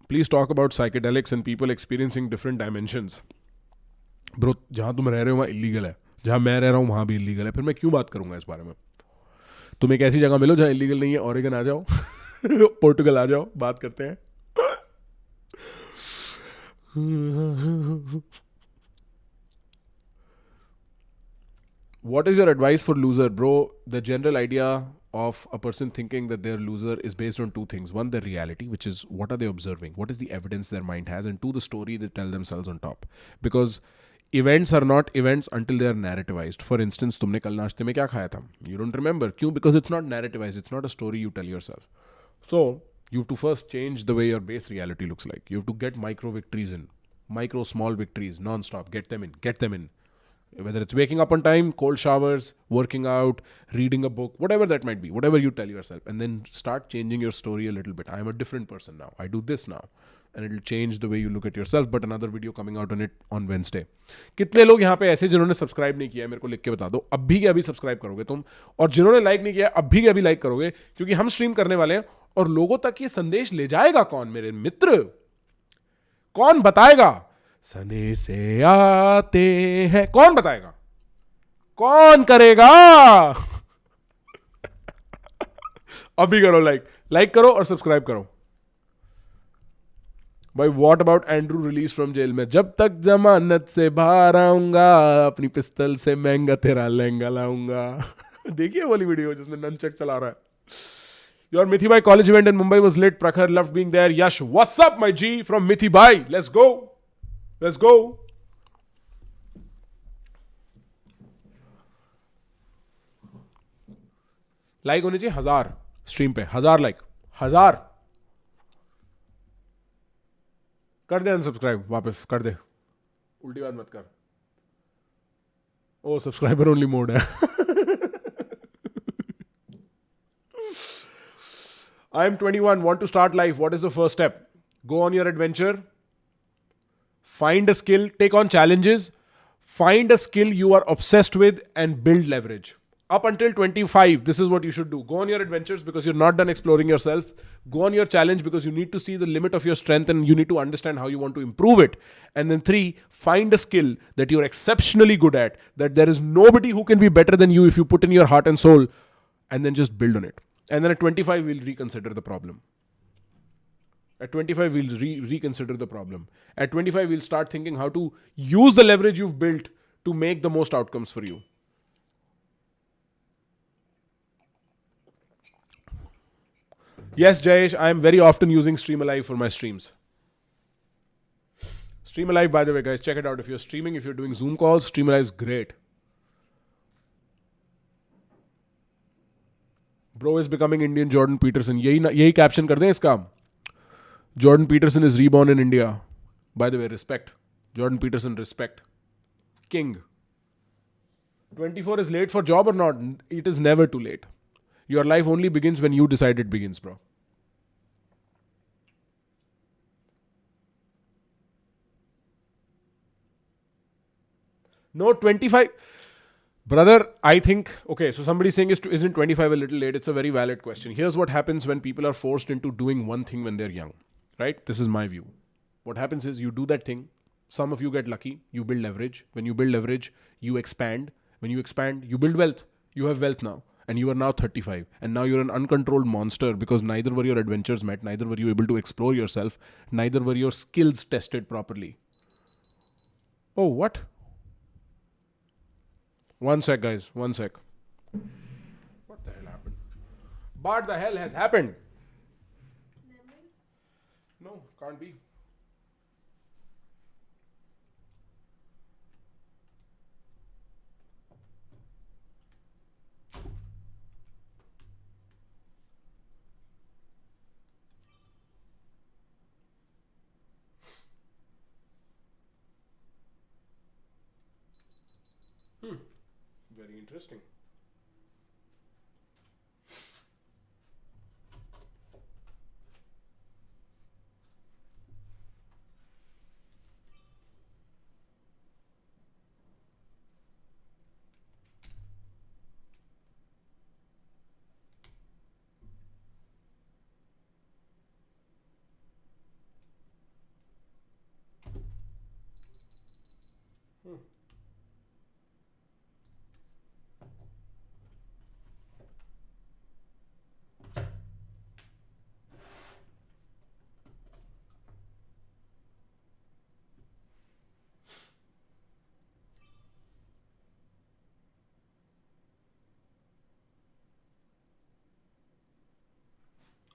Please talk about psychedelics and people experiencing different dimensions. Bro, जहां तुम रह रहे हो वहां इलीगल है, जहां मैं रह रहा हूं वहां भी इलीगल है, फिर मैं क्यों बात करूंगा इस बारे में. तुम एक ऐसी जगह मिलो जहां इलीगल नहीं है, ऑरेगन आ जाओ. पोर्टुगल आ जाओ, बात करते हैं. What is your advice for loser, bro? The general idea of a person thinking that they're loser is based on two things. One, their reality, which is what are they observing? What is the evidence their mind has? And two, the story they tell themselves on top. Because events are not events until they are narrativized. For instance, तुमने कल नाश्ते में क्या खाया था? You don't remember. क्यों? Because it's not narrativized. It's not a story you tell yourself. So, you have to first change the way your base reality looks like. You have to get micro victories in. Micro small victories, non-stop. Get them in. Get them in. Whether it's waking up on time, cold showers, working out, reading a book, whatever that might be, whatever you tell yourself, and then start changing your story a little bit. I am a different person now. I do this now. And it'll change the way you look at yourself. But another video coming out on it on Wednesday. कितने लोग यहाँ पे ऐसे जिन्होंने subscribe नहीं किया है, मेरे को लिख के बता दो. अभी के अभी सब्सक्राइब करोगे तुम, और जिन्होंने लाइक नहीं किया अभी के अभी लाइक करोगे, क्योंकि हम स्ट्रीम करने वाले हैं. और लोगों तक ये संदेश ले जाएगा कौन, मेरे मित्र? कौन बताएगा? सने से आते हैं, कौन बताएगा? कौन करेगा? अभी करो लाइक करो और सब्सक्राइब करो भाई. What about Andrew release from jail में? जब तक जमानत से बाहर आऊंगा, अपनी पिस्तल से महंगा तेरा लहंगा लाऊंगा. देखिए वाली वीडियो जिसमें ननचक चला रहा है. Your Mithi Bhai college event in Mumbai was lit. Prakhar loved being there. Yash, what's up, my G from Mithi Bhai? Let's go. Let's go. Like होनी चाहिए 1000 स्ट्रीम पे. 1000 लाइक, 1000 कर दे. अनसब्सक्राइब वापस कर दे, उल्टी बात मत कर. ओ सब्सक्राइबर ओनली मोड है. I am 21, want to start life. What is the first step? Go on your adventure. Find a skill, take on challenges. Find a skill you are obsessed with and build leverage. Up until 25, this is what you should do. Go on your adventures because you're not done exploring yourself. Go on your challenge because you need to see the limit of your strength and you need to understand how you want to improve it. And then 3, find a skill that you're exceptionally good at, that there is nobody who can be better than you if you put in your heart and soul, and then just build on it. And then at 25, we'll reconsider the problem. At 25, we'll reconsider the problem. At 25, we'll start thinking how to use the leverage you've built to make the most outcomes for you. Yes, Jayesh, I am very often using Stream Alive for my streams. Stream Alive, by the way, guys, check it out. If you're streaming, if you're doing Zoom calls, Stream Alive is great. Bro is becoming Indian Jordan Peterson. यही caption कर दें इसका. Jordan Peterson is reborn in India. By the way, respect. Jordan Peterson, respect. King. 24 is late for job or not? It is never too late. Your life only begins when you decide it begins, bro. No, 25. Brother, I think, okay, so somebody's saying, isn't 25 a little late? It's a very valid question. Here's what happens when people are forced into doing one thing when they're young, right? This is my view. What happens is you do that thing. Some of you get lucky. You build leverage. When you build leverage, you expand. When you expand, you build wealth. You have wealth now. And you are now 35. And now you're an uncontrolled monster because neither were your adventures met. Neither were you able to explore yourself. Neither were your skills tested properly. Oh, what? One sec, guys. One sec. What the hell happened? What the hell has happened? No, can't be. Very interesting.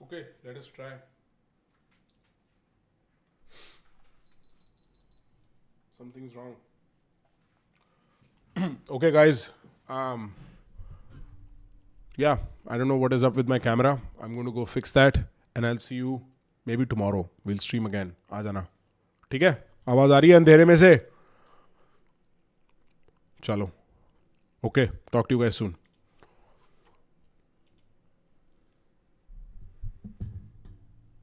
Okay, let us try. Something's wrong. Okay, guys. Yeah, I don't know what is up with my camera. I'm going to go fix that, and I'll see you maybe tomorrow. We'll stream again. आ जाना. ठीक है? आवाज आ रही है अंधेरे में से? चलो. Okay, talk to you guys soon.